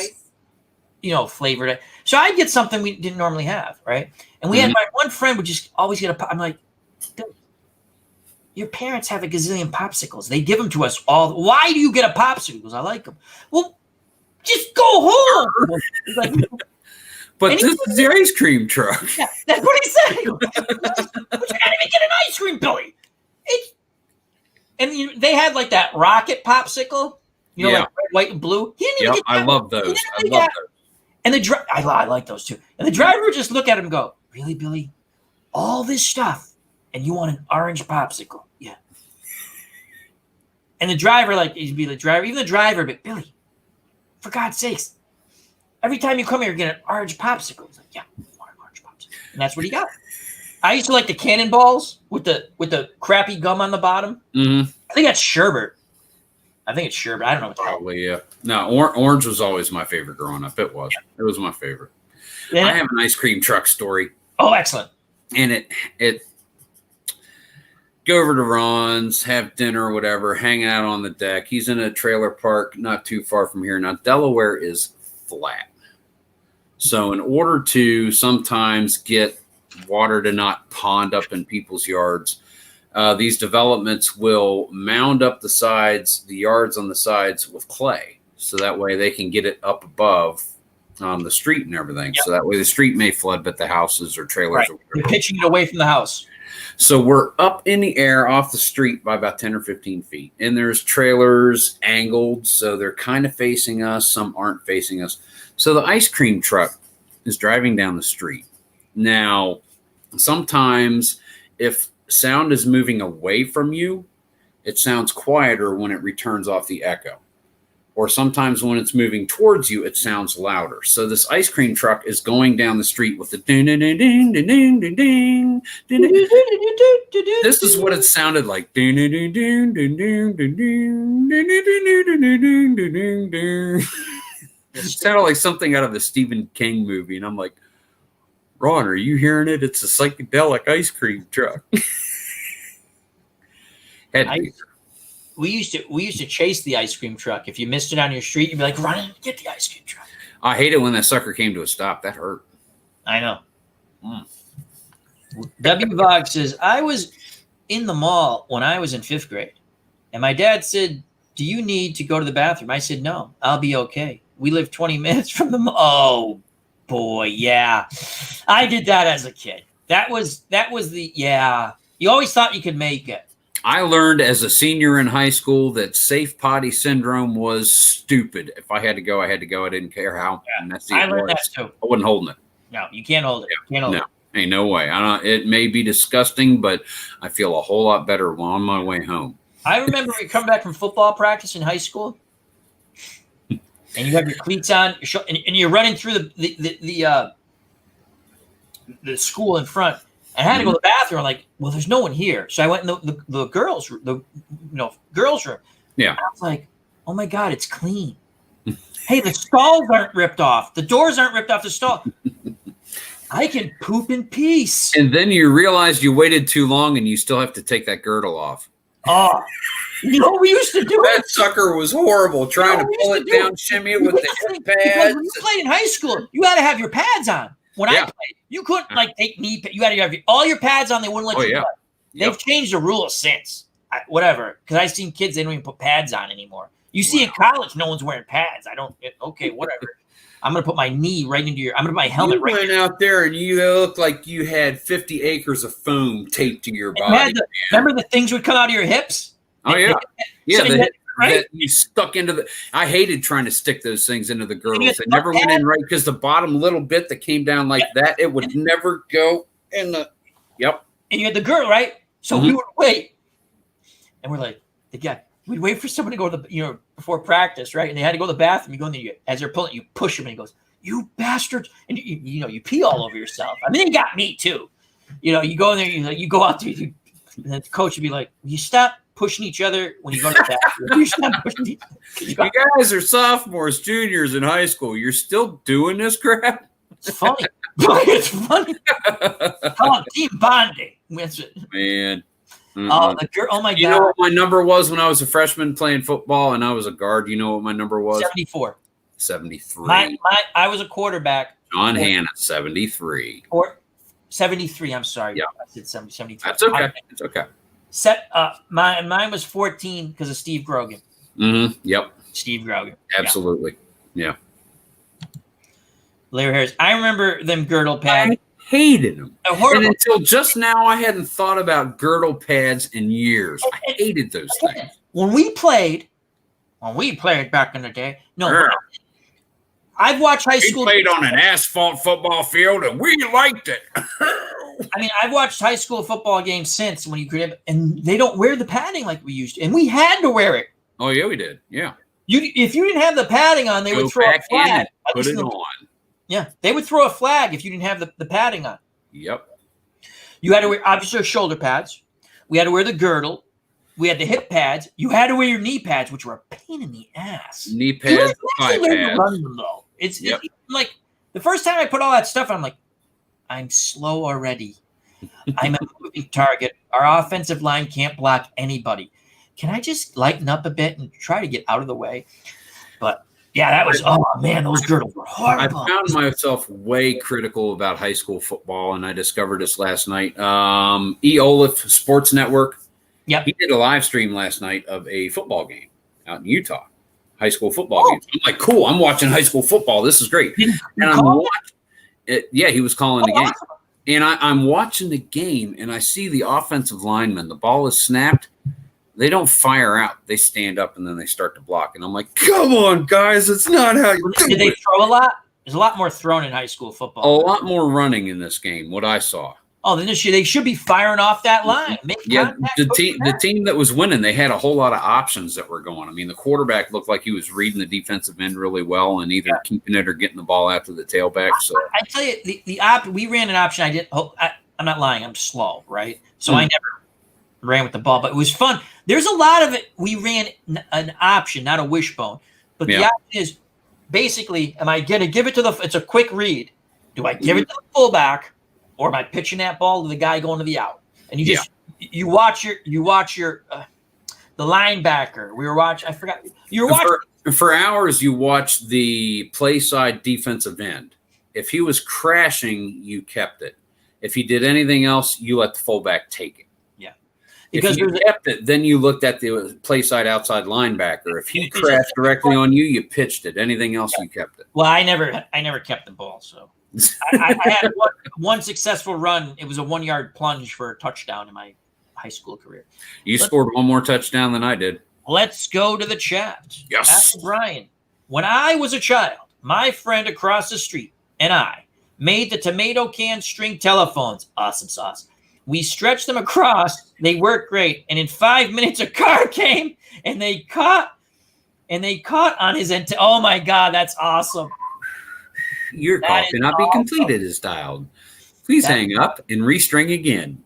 Flavored. So I'd get something we didn't normally have, right? And we had my one friend would just always get I'm like, dude, your parents have a gazillion popsicles. They give them to us all. Why do you get a popsicle? Because I like them. Well, just go home. Like, but this is the ice cream truck. Yeah, that's what he said. But you can't even get an ice cream, Billy. They had like that rocket popsicle, like red, white, and blue. He didn't even get that. I love those. I love those. And I like those too. And the driver would just look at him and go, "Really, Billy? All this stuff, and you want an orange popsicle?" Yeah. And the driver, he'd be the driver, even the driver, but Billy, for God's sakes, every time you come here, you get an orange popsicle. He's like, "Yeah, I want an orange popsicle," and that's what he got. I used to like the cannonballs with the crappy gum on the bottom. Mm-hmm. I think that's sherbet. I think it's sherbet. I don't know what the hell. Probably, yeah. No, orange was always my favorite growing up. It was. Yeah. It was my favorite. Yeah. I have an ice cream truck story. Oh, excellent. And it go over to Ron's, have dinner or whatever, hang out on the deck. He's in a trailer park not too far from here. Now, Delaware is flat. So in order to sometimes get water to not pond up in people's yards, these developments will mound up the yards on the sides with clay. So that way they can get it up above the street and everything. Yep. So that way the street may flood, but the houses or trailers. Right. You're pitching it away from the house. So we're up in the air off the street by about 10 or 15 feet. And there's trailers angled. So they're kind of facing us. Some aren't facing us. So the ice cream truck is driving down the street. Now, sometimes if sound is moving away from you, it sounds quieter when it returns off the echo. Or sometimes when it's moving towards you, it sounds louder. So this ice cream truck is going down the street with the ding, ding, ding, ding, ding, ding, ding, ding, ding. This is what it sounded like. Ding, ding, ding, ding, ding, ding, ding, ding, ding, ding, ding, ding, ding, ding. It sounded like something out of the Stephen King movie, and I'm like, Ron, are you hearing it? It's a psychedelic ice cream truck. We used to chase the ice cream truck. If you missed it on your street, you'd be like, run and get the ice cream truck. I hate it when that sucker came to a stop. That hurt. I know. W. Vog says, I was in the mall when I was in 5th grade, and my dad said, do you need to go to the bathroom? I said, no, I'll be okay. We live 20 minutes from the mall. Oh, boy, yeah. I did that as a kid. That was you always thought you could make it. I learned as a senior in high school that safe potty syndrome was stupid. If I had to go, I had to go. I didn't care how messy I it learned was. that too. I wasn't holding it. No, you can't hold it. You can't hold it. Ain't no way. It may be disgusting, but I feel a whole lot better while on my way home. I remember we come back from football practice in high school, and you have your cleats on, and you're running through the school in front. I had to go to the bathroom. I'm like, well, there's no one here, so I went in the girls' girls' room. Yeah, I was like, oh my god, it's clean. Hey, the stalls aren't ripped off. The doors aren't ripped off the stall. I can poop in peace. And then you realize you waited too long, and you still have to take that girdle off. Oh, you know what we used to do? That sucker was horrible. Trying to pull it down, shimmy it with the hip because pads. when you played in high school, you had to have your pads on. When I played, you couldn't take knee pads. You had to have all your pads on. They wouldn't let you play. They've changed the rules since. Whatever. Because I've seen kids, they don't even put pads on anymore. You see in college, no one's wearing pads. Okay, whatever. I'm going to put my knee right into I'm going to put my helmet right went out there and you looked like you had 50 acres of foam taped to your body. Remember the things would come out of your hips? Oh, yeah. Yeah, right? That you stuck into the. I hated trying to stick those things into the girdles. They never went in right because the bottom little bit that came down like that, it would never go in the. Yep. And you had the girdle, right? So we would wait, and we're like, we'd wait for someone to go to the, before practice, right? And they had to go to the bathroom. You go in there, as they're pulling, you push him, and he goes, "You bastard!" And you pee all over yourself. I mean, they got me too. You go in there, you go out there, and the coach would be like, "You stop pushing each other when you go to the bathroom. You stop pushing each other." You guys are sophomores, juniors in high school. You're still doing this crap? It's funny. It's funny. Call it team bonding. Man. Oh, oh my God. You know what my number was when I was a freshman playing football and I was a guard? You know what my number was? 74. 73. I was a quarterback. John Hanna, 73. Or 73, I'm sorry. Yeah. I said 73. That's okay. It's okay. Mine was 14 because of Steve Grogan. Mm-hmm. Yep. Steve Grogan. Absolutely. Yeah. Larry Harris. I remember them girdle pads. I hated them. Horrible. And until just now, I hadn't thought about girdle pads in years. I hated those things. When we played back in the day, I've watched high school. We played on an asphalt football field, and we liked it. I mean, I've watched high school football games since when you could, and they don't wear the padding like we used to, and we had to wear it. Oh yeah, we did. Yeah. If you didn't have the padding on, they would throw a flag. Put it on. Yeah, they would throw a flag if you didn't have the padding on. Yep. You had to wear, obviously, shoulder pads. We had to wear the girdle. We had the hip pads. You had to wear your knee pads, which were a pain in the ass. Knee pads, thigh pads. It's like the first time I put all that stuff on, I'm like, I'm slow already. I'm a moving target. Our offensive line can't block anybody. Can I just lighten up a bit and try to get out of the way? But yeah, that was, oh man, those girdles were horrible. I found myself way critical about high school football, and I discovered this last night. E. Olaf Sports Network. Yep. He did a live stream last night of a football game out in Utah, high school football game. I'm like, cool, I'm watching high school football. This is great. And I'm watching it. Yeah, he was calling the game. Awesome. And I'm watching the game, and I see the offensive lineman. The ball is snapped. They don't fire out. They stand up, and then they start to block. And I'm like, come on, guys. It's not how you do it. Did they throw a lot? There's a lot more thrown in high school football. A lot more running in this game, what I saw. Oh, then they should be firing off that line. Make Yeah, contact, the team that was winning, they had a whole lot of options that were going. I mean, the quarterback looked like he was reading the defensive end really well and either keeping it or getting the ball out to the tailback. So I tell you, we ran an option. I'm not lying. I'm slow, right? So I never ran with the ball, but it was fun. There's a lot of it. We ran an option, not a wishbone. But the option is basically, am I going to give it to it's a quick read. Do I give it to the fullback? Or am I pitching that ball to the guy going to the out? And you just you watch your the linebacker. We were watching. I forgot. You were watching for hours. You watched the play side defensive end. If he was crashing, you kept it. If he did anything else, you let the fullback take it. Yeah, because if you kept it, then you looked at the play side outside linebacker. If he crashed directly on you, you pitched it. Anything else, you kept it. Well, I never kept the ball, so. I had one successful run. It was a 1-yard plunge for a touchdown in my high school career. You scored one more touchdown than I did. Let's go to the chat. Yes. Ask Brian. When I was a child, my friend across the street and I made the tomato can string telephones. Awesome sauce. We stretched them across. They worked great. And in 5 minutes, a car came and they caught on his antenna. Oh my God, that's awesome. Your call cannot be completed as dialed. Please hang up and restring again.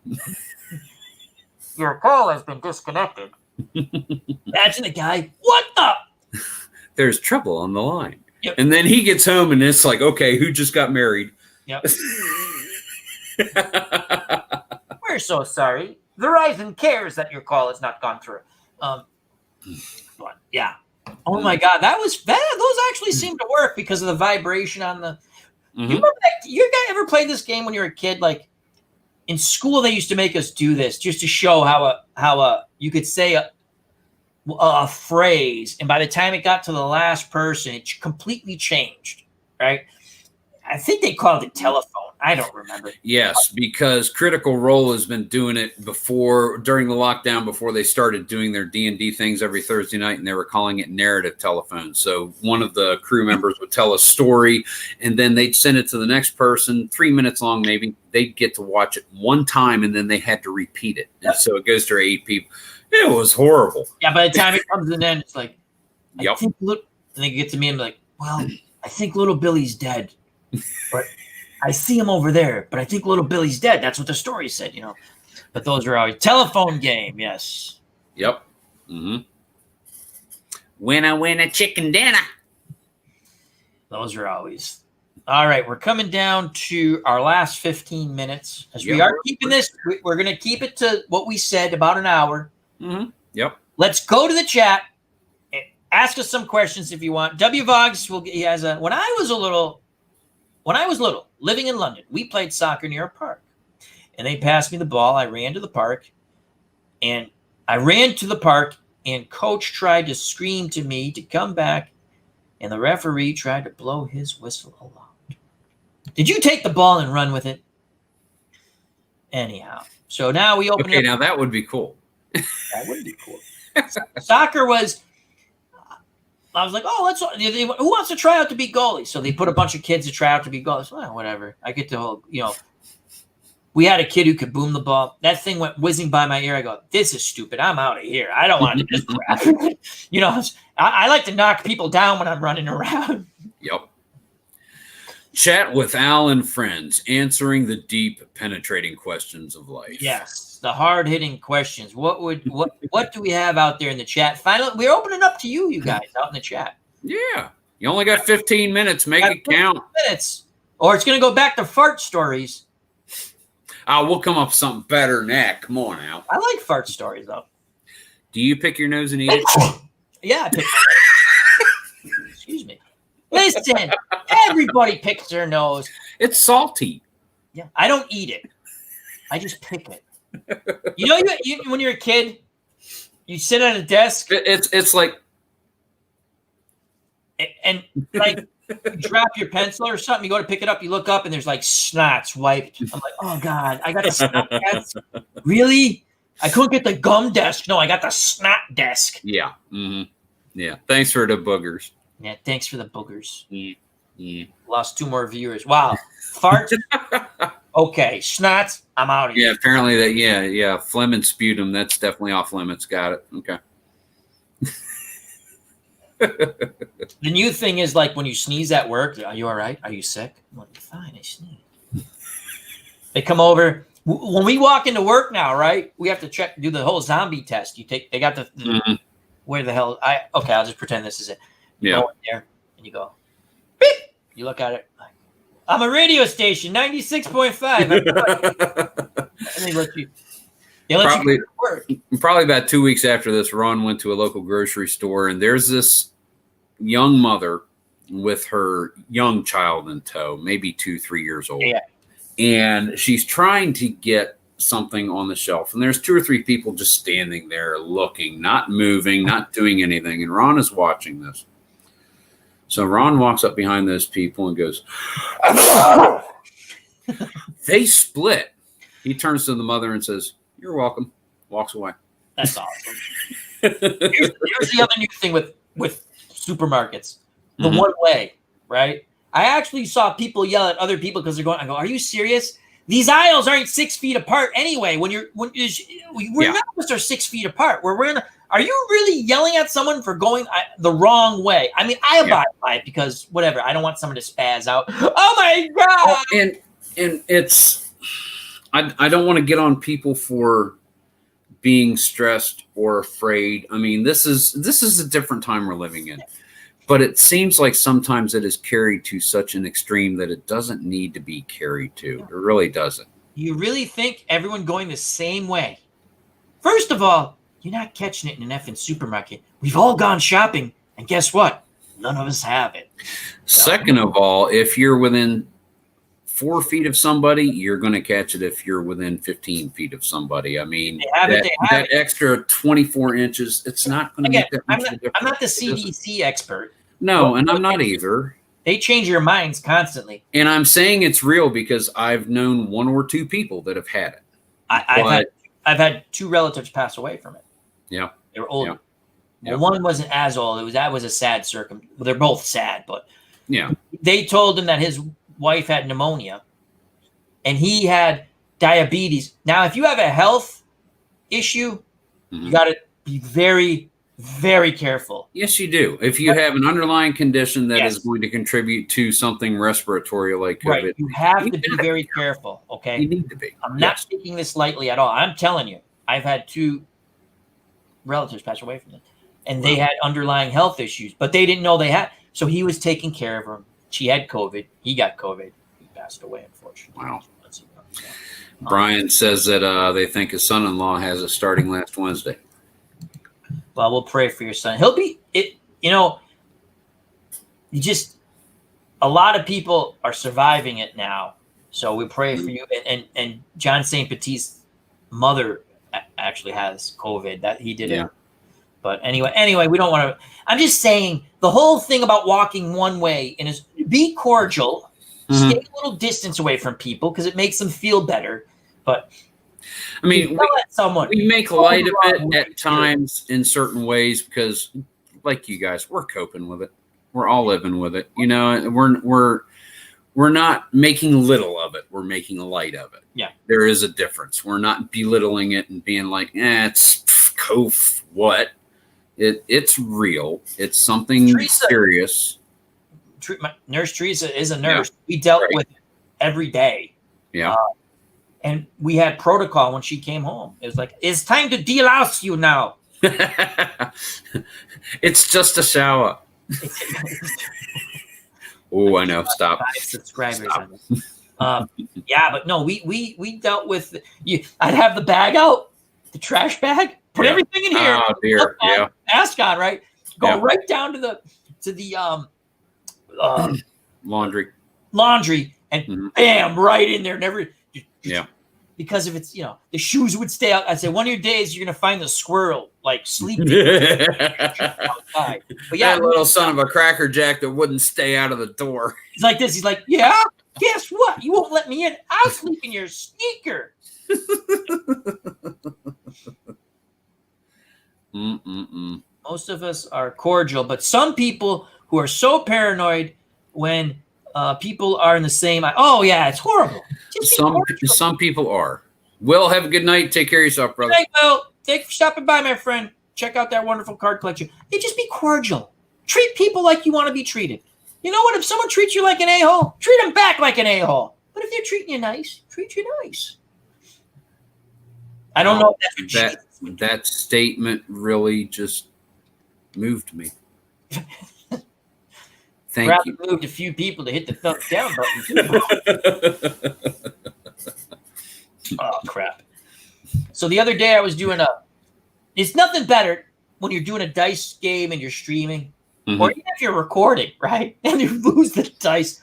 Your call has been disconnected. Imagine the guy, what the? There's trouble on the line. Yep. And then he gets home and it's like, okay, who just got married? Yep. We're so sorry. Verizon cares that your call has not gone through. But yeah. Oh my God, those actually seem to work because of the vibration on the. You remember that? You guys ever played this game when you were a kid? Like in school, they used to make us do this just to show how you could say a phrase, and by the time it got to the last person, it completely changed. Right? I think they called it telephone. I don't remember. Yes, because Critical Role has been doing it during the lockdown, before they started doing their D&D things every Thursday night, and they were calling it narrative telephone. So one of the crew members would tell a story, and then they'd send it to the next person, 3 minutes long maybe. They'd get to watch it one time, and then they had to repeat it. And so it goes to 8 people. It was horrible. Yeah, by the time it comes to an end, it's like, yep. And they get to me and be like, well, I think little Billy's dead. But I see him over there, but I think little Billy's dead. That's what the story said, But those are always telephone game, yes. Yep. Mm-hmm. Win a chicken dinner. Those are always. All right, we're coming down to our last 15 minutes. As we are keeping this, we're going to keep it to what we said, about an hour. Mm-hmm. Yep. Let's go to the chat and ask us some questions if you want. W. Vogs he has a. When I was little, living in London, we played soccer near a park. And they passed me the ball. I ran to the park. And coach tried to scream to me to come back. And the referee tried to blow his whistle aloud. Did you take the ball and run with it? Anyhow. So now we open it up. Now that would be cool. That would be cool. Soccer was... I was like, who wants to try out to be goalie? So they put a bunch of kids to try out to be goalies. Well, whatever. I get to, we had a kid who could boom the ball. That thing went whizzing by my ear. I go, this is stupid. I'm out of here. I don't want to do this crap. I like to knock people down when I'm running around. Yep. Chat with Al and friends, answering the deep, penetrating questions of life. Yes, the hard-hitting questions. What do we have out there in the chat? Finally, we're opening up to you guys out in the chat. Yeah, you only got 15 minutes. Make it count. Minutes, or it's going to go back to fart stories. We'll come up with something better than that. Come on, Al. I like fart stories, though. Do you pick your nose and eat it? Yeah, I pick. Excuse me. Listen, everybody picks their nose. It's salty. Yeah, I don't eat it. I just pick it. You when you're a kid, you sit at a desk. It's like, and like you drop your pencil or something. You go to pick it up. You look up and there's like snots wiped. I'm like, oh God, I got the snot desk. Really? I couldn't get the gum desk. No, I got the snot desk. Yeah. Mm-hmm. Yeah. Thanks for the boogers. Yeah, thanks for the boogers. Yeah. Lost 2 more viewers. Wow. Fart. Okay, schnots, I'm out of Yeah, here. apparently that. Yeah. Phlegm and sputum. That's definitely off limits. Got it. Okay. The new thing is like when you sneeze at work, are you all right? Are you sick? I'm like, fine, I sneeze. They come over. When we walk into work now, right? We have to do the whole zombie test. They got the Mhm. where the hell okay, I'll just pretend this is it. You Yeah. go in there and you go, beep. You look at it, like, I'm a radio station, 96.5. And they let you Probably- go to work. Probably about 2 weeks after this, Ron went to a local grocery store, and there's this young mother with her young child in tow, maybe 2-3 years old. Yeah. And she's trying to get something on the shelf. And there's 2 or 3 people just standing there looking, not moving, not doing anything. And Ron is watching this. So Ron walks up behind those people and goes, they split. He turns to the mother and says, you're welcome. Walks away. That's awesome. Here's the other new thing with supermarkets. The Mhm. one way, right? I actually saw people yell at other people because they're going, I go, are you serious? These aisles aren't 6 feet apart anyway. We're Yeah. not supposed to 6 feet apart. Are you really yelling at someone for going the wrong way? I mean, I abide by it because whatever. I don't want someone to spaz out. Oh my God. And it's, I don't want to get on people for being stressed or afraid. I mean, this is a different time we're living in. But it seems like sometimes it is carried to such an extreme that it doesn't need to be carried to. It really doesn't. You really think everyone going the same way? First of all, you're not catching it in an effing supermarket. We've all gone shopping, and guess what? None of us have it. Second of all, if you're within 4 feet of somebody, you're going to catch it if you're within 15 feet of somebody. I mean, They have that it. extra 24 inches, it's not going to Again, make that I'm much of a not, difference. I'm not the It doesn't. CDC expert. No, and I'm not either. They change your minds constantly. And I'm saying it's real because I've known 1 or 2 people that have had it. I've had 2 relatives pass away from it. Yeah. They were older. Yeah. Well, one wasn't as old. That was a sad Well, they're both sad, but Yeah. they told him that his wife had pneumonia and he had diabetes. Now, if you have a health issue, you got to be very, very careful. Yes, you do. If you have an underlying condition that Yes. is going to contribute to something respiratory like COVID, Right. You have to be very careful. Okay. you need to be. I'm not Yes. taking this lightly at all. I'm telling you, I've had 2 relatives pass away from it, and they had underlying health issues, but they didn't know they had. So he was taking care of her. She had COVID. He got COVID. He passed away, unfortunately. Wow. So, Brian says that they think his son-in-law has it starting last Wednesday. well, we'll pray for your son. He'll be it. You know, a lot of people are surviving it now. So we pray for you. And John St. Petit's mother actually has COVID. That he did Yeah. it. But anyway, we don't want to. I'm just saying the whole thing about walking one way and is be cordial, Mhm. stay a little distance away from people because it makes them feel better. But I mean, yell at someone. we make light of it at times in certain ways because, like you guys, we're coping with it. We're all living with it. You know, and we're not making little of it. We're making light of it. Yeah. There is a difference. We're not belittling it and being like, it's cof what. It's real. It's something Teresa- serious. Nurse Teresa is a nurse. We dealt Right. with it every day. Yeah. And we had protocol when she came home. It was like, it's time to delouse you now. It's just a shower. Oh, I know. Stop. 5 subscribers. Stop. On it. Yeah, but no, we dealt with you. I'd have the bag out, the trash bag, put Yeah. everything in here. Oh dear. Yeah. Mask on, right? Go Yeah. right down to the Laundry. laundry and Mhm. bam, right in there. Never. Yeah. Because if it's the shoes would stay out. I'd say one of your days you're gonna find the squirrel like sleeping that outside. But yeah, little son of a cracker jack that wouldn't stay out of the door. he's like this. He's like, yeah. Guess what? You won't let me in. I'll sleep in your sneaker. Mm-mm-mm. Most of us are cordial, but some people who are so paranoid when people are in the same. Oh yeah, it's horrible. Just be Some cordial. some people are. Will, have a good night. Take care of yourself, brother. Hey, Will, thanks for stopping by, my friend. Check out that wonderful card collection. Hey, just be cordial. Treat people like you want to be treated. You know what? If someone treats you like an a-hole, treat them back like an a-hole. But if they're treating you nice, treat you nice. I don't know if that's what Jesus would do. That statement really just moved me. Thank Probably you. moved a few people to hit the thumbs down button, too. Oh, crap. So the other day I was doing it's nothing better when you're doing a dice game and you're streaming, or even if you're recording, right? And you lose the dice.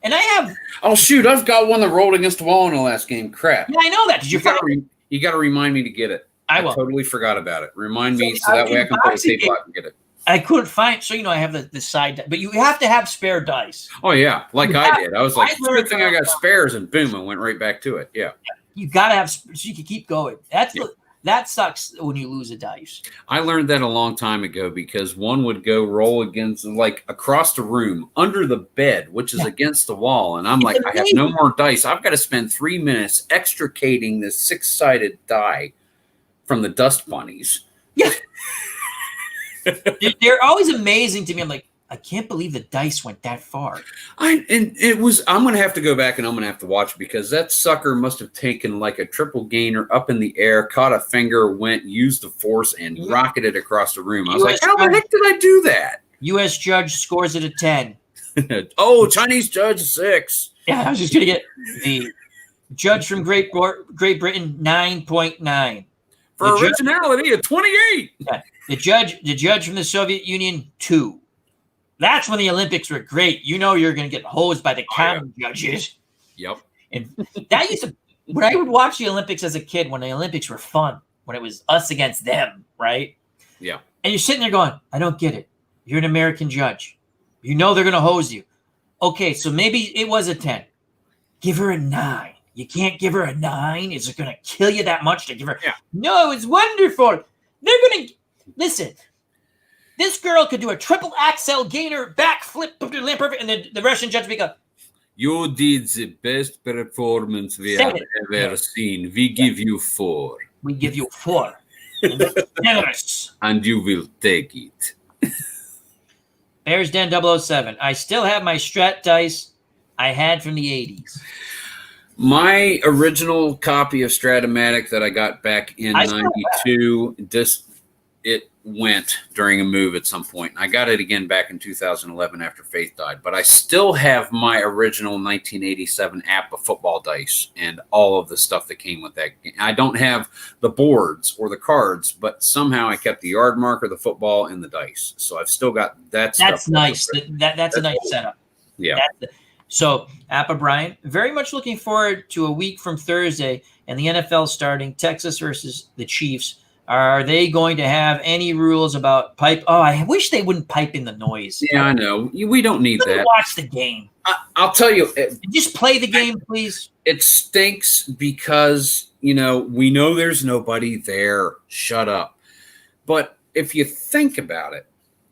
And I have. Oh, shoot. I've got one that rolled against the wall in the last game. Crap. Yeah, I know that. Did you find You got to remind me to get it. I will. Totally forgot about it. Remind me So so that way I can pull the boxing table out and get it. I couldn't find. So, I have the side, but you have to have spare dice. Oh, yeah. Like I did. I was like, it's a learned good thing I got spares, and boom, I went right back to it. Yeah. You got to have, so you can keep going. That sucks when you lose a dice. I learned that a long time ago because one would go roll against, like, across the room, under the bed, which is against the wall. And I'm like, I have no more dice. I've got to spend 3 minutes extricating this 6-sided die from the dust bunnies. Yeah. They're always amazing to me. I'm like, I can't believe the dice went that far. I'm going to have to go back and I'm going to have to watch because that sucker must have taken like a triple gainer up in the air, caught a finger, used the force, and rocketed across the room. I was like, how the heck did I do that? U.S. judge scores it a 10. Oh, Chinese judge 6. Yeah, I was just going to get the judge from Great Britain, 9.9. For originality, a 28. Yeah, the judge from the Soviet Union, 2. That's when the Olympics were great. You're going to get hosed by the common judges. Yep. And that used to, when I would watch the Olympics as a kid, when the Olympics were fun, when it was us against them, right? Yeah. And you're sitting there going, I don't get it. You're an American judge. They're going to hose you. Okay, so maybe it was a 10. Give her a 9. You can't give her a 9. Is it going to kill you that much to give her? Yeah. No, it's wonderful. They're going to listen. This girl could do a triple axel gainer backflip, perfect, and the Russian judge would go, You did the best performance we have ever seen. We give you 4. We give you 4. Generous. And you will take it. Bears Den 007. I still have my Strat dice I had from the 80s. My original copy of Stratomatic that I got back in 92, it went during a move at some point. I got it again back in 2011 after Faith died. But I still have my original 1987 APBA football dice and all of the stuff that came with that. I don't have the boards or the cards, but somehow I kept the yard marker, the football, and the dice. So I've still got that stuff. That's nice. That's a nice setup. Yeah. So, Appa Brian, very much looking forward to a week from Thursday and the NFL starting, Texas versus the Chiefs. Are they going to have any rules about pipe? Oh, I wish they wouldn't pipe in the noise. Yeah, I know. We don't need that. Watch the game. I'll tell you. Just play the game, please. It stinks because, we know there's nobody there. Shut up. But if you think about it,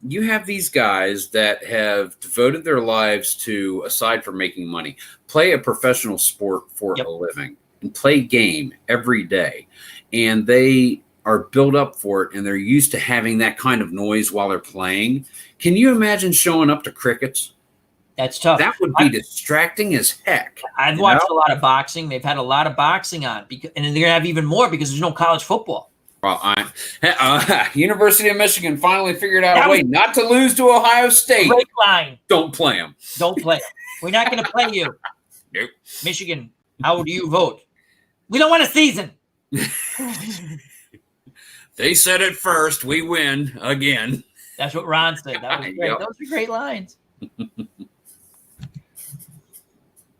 you have these guys that have devoted their lives to, aside from making money, play a professional sport for a living and play game every day. And they are built up for it, and they're used to having that kind of noise while they're playing. Can you imagine showing up to crickets? That's tough. That would be distracting as heck. I've watched a lot of boxing. They've had a lot of boxing on, and they're going to have even more because there's no college football. Well, University of Michigan finally figured out a way not to lose to Ohio State. Great line. Don't play them. Don't play them. We're not going to play you. Nope. Michigan, how do you vote? We don't want a season. They said it first. We win again. That's what Ron said. That was great. Yep. Those are great lines.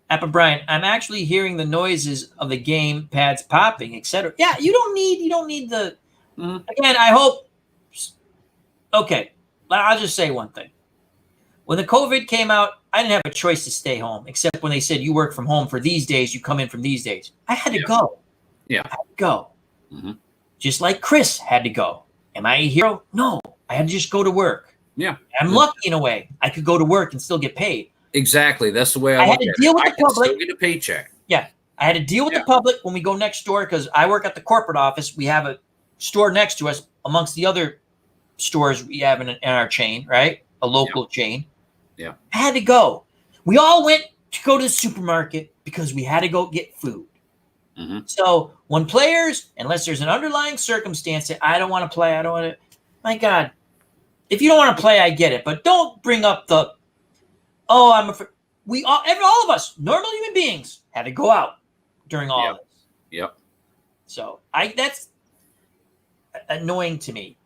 Appa Brian, I'm actually hearing the noises of the game pads popping, etc. Yeah, you don't need the. Again, I hope. Okay, I'll just say one thing. When the COVID came out, I didn't have a choice to stay home, except when they said you work from home for these days, you come in from these days. I had to go. Yeah, I had to go. Just like Chris had to go. Am I a hero? No, I had to just go to work. Yeah, I'm lucky in a way. I could go to work and still get paid. Exactly. That's the way I had to deal with the public. Still get a paycheck. Yeah, I had to deal with the public when we go next door because I work at the corporate office. We have a store next to us amongst the other stores we have in our chain, right? A local chain. Yeah. I had to go. We all went to go to the supermarket because we had to go get food. Mm-hmm. So when players, unless there's an underlying circumstance that I don't want to play, I don't want to, my God, if you don't want to play, I get it. But don't bring up I'm afraid. All of us, normal human beings, had to go out during all of this. Yep. So that's annoying to me.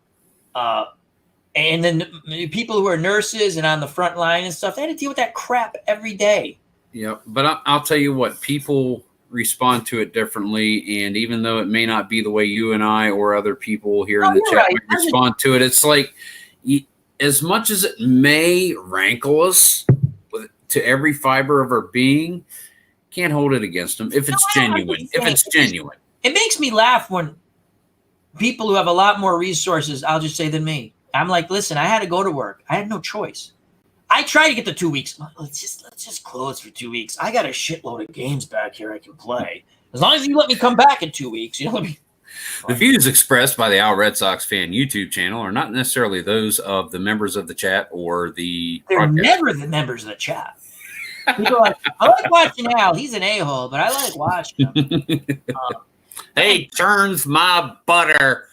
And then the people who are nurses and on the front line and stuff, they had to deal with that crap every day. Yep. But I'll tell you what, people respond to it differently. And even though it may not be the way you and I or other people here in the chat might respond to it, it's like as much as it may rankle us to every fiber of our being, can't hold it against them if it's genuine. If it's genuine. It makes me laugh when people who have a lot more resources, I'll just say, than me. I'm like, listen, I had to go to work. I had no choice. I tried to get the 2 weeks. Let's just close for 2 weeks. I got a shitload of games back here I can play. As long as you let me come back in 2 weeks, let me. The views expressed by the Al Red Sox Fan YouTube channel are not necessarily those of the members of the chat or the. They're never the members of the chat. People are like, I like watching Al. He's an a-hole, but I like watching him. Hey, churns my butter.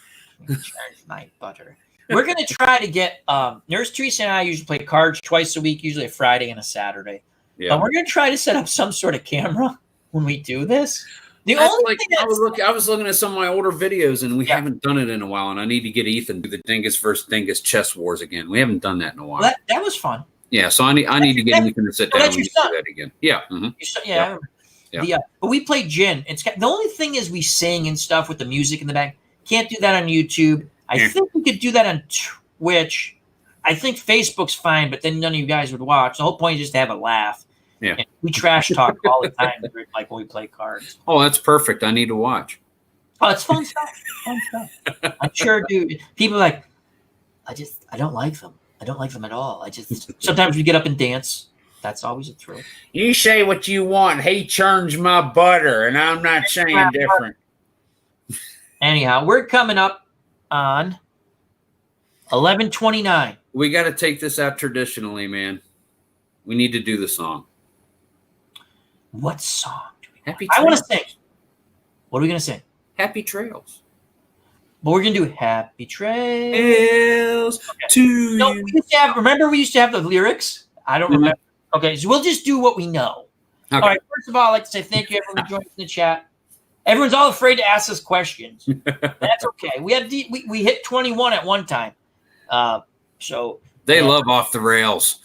Churns my butter. We're going to try to get Nurse Teresa and I usually play cards twice a week, usually a Friday and a Saturday. Yeah. But we're going to try to set up some sort of camera when we do this. I was looking at some of my older videos, and we haven't done it in a while, and I need to get Ethan to do the Dingus versus Dingus chess wars again. We haven't done that in a while. Well, that was fun. Yeah, so I need to get Ethan to sit down and do that again. Yeah. Mm-hmm. I remember. Yeah. But we played gin. The only thing is we sing and stuff with the music in the back. Can't do that on YouTube. I think we could do that on Twitch. I think Facebook's fine, but then none of you guys would watch. The whole point is just to have a laugh. Yeah. And we trash talk all the time, like when we play cards. Oh, that's perfect. I need to watch. Oh, it's fun stuff. I'm sure, dude. People are like, I don't like them. I don't like them at all. Sometimes we get up and dance. That's always a thrill. You say what you want. He churns my butter, and I'm not saying different. Anyhow, we're coming up on 11:29. We got to take this out traditionally, man. We need to do the song. What song do we Happy I Trails. want to sing. What are we going to sing? Happy Trails. But we're going to do Happy Trails to you. we used to remember we used to have the lyrics? I don't remember. Okay, so we'll just do what we know. Okay. All right, first of all, I'd like to say thank you everyone for joining us in the chat. Everyone's all afraid to ask us questions. That's okay. We hit 21 at one time. So they love off the rails.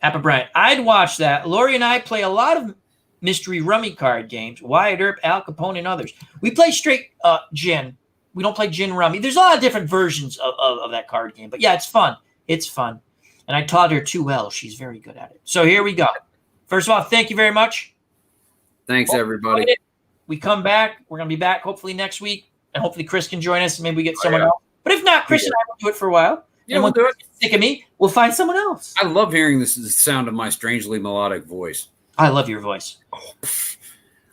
Appa Bryant, I'd watch that. Lori and I play a lot of mystery rummy card games. Wyatt Earp, Al Capone, and others. We play straight gin. We don't play gin rummy. There's a lot of different versions of that card game. But yeah, it's fun. It's fun. And I taught her too well. She's very good at it. So here we go. First of all, thank you very much. Thanks, everybody. We come back. We're going to be back hopefully next week. And hopefully Chris can join us. And maybe we get someone else. But if not, Chris and I will do it for a while. Yeah, and we'll do it. Sick of me, we'll find someone else. I love hearing the sound of my strangely melodic voice. I love your voice.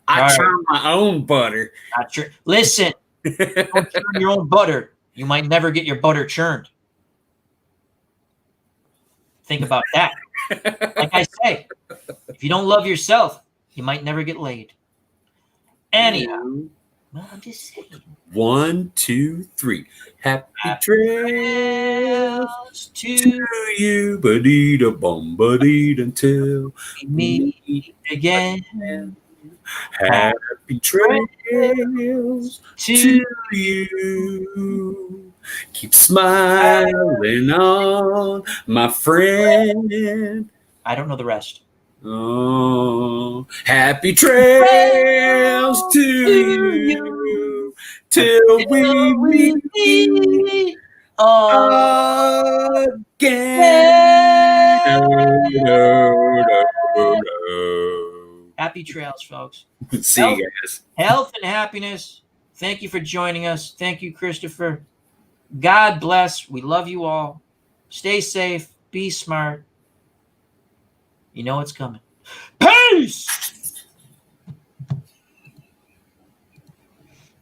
I churn my own butter. Not true. Listen, don't churn your own butter. You might never get your butter churned. Think about that. Like I say, if you don't love yourself, you might never get laid. Anyhow, well, I'm just saying. 1, 2, 3. Happy trails to you, ba-dee-da bum, ba-dee until we meet again. Happy trails to you. Keep smiling on, my friend. I don't know the rest. Oh, happy trails to you till we meet again. Happy trails, folks. See you guys. Health and happiness. Thank you for joining us. Thank you, Christopher. God bless. We love you all. Stay safe. Be smart. You know it's coming. Peace! Peace.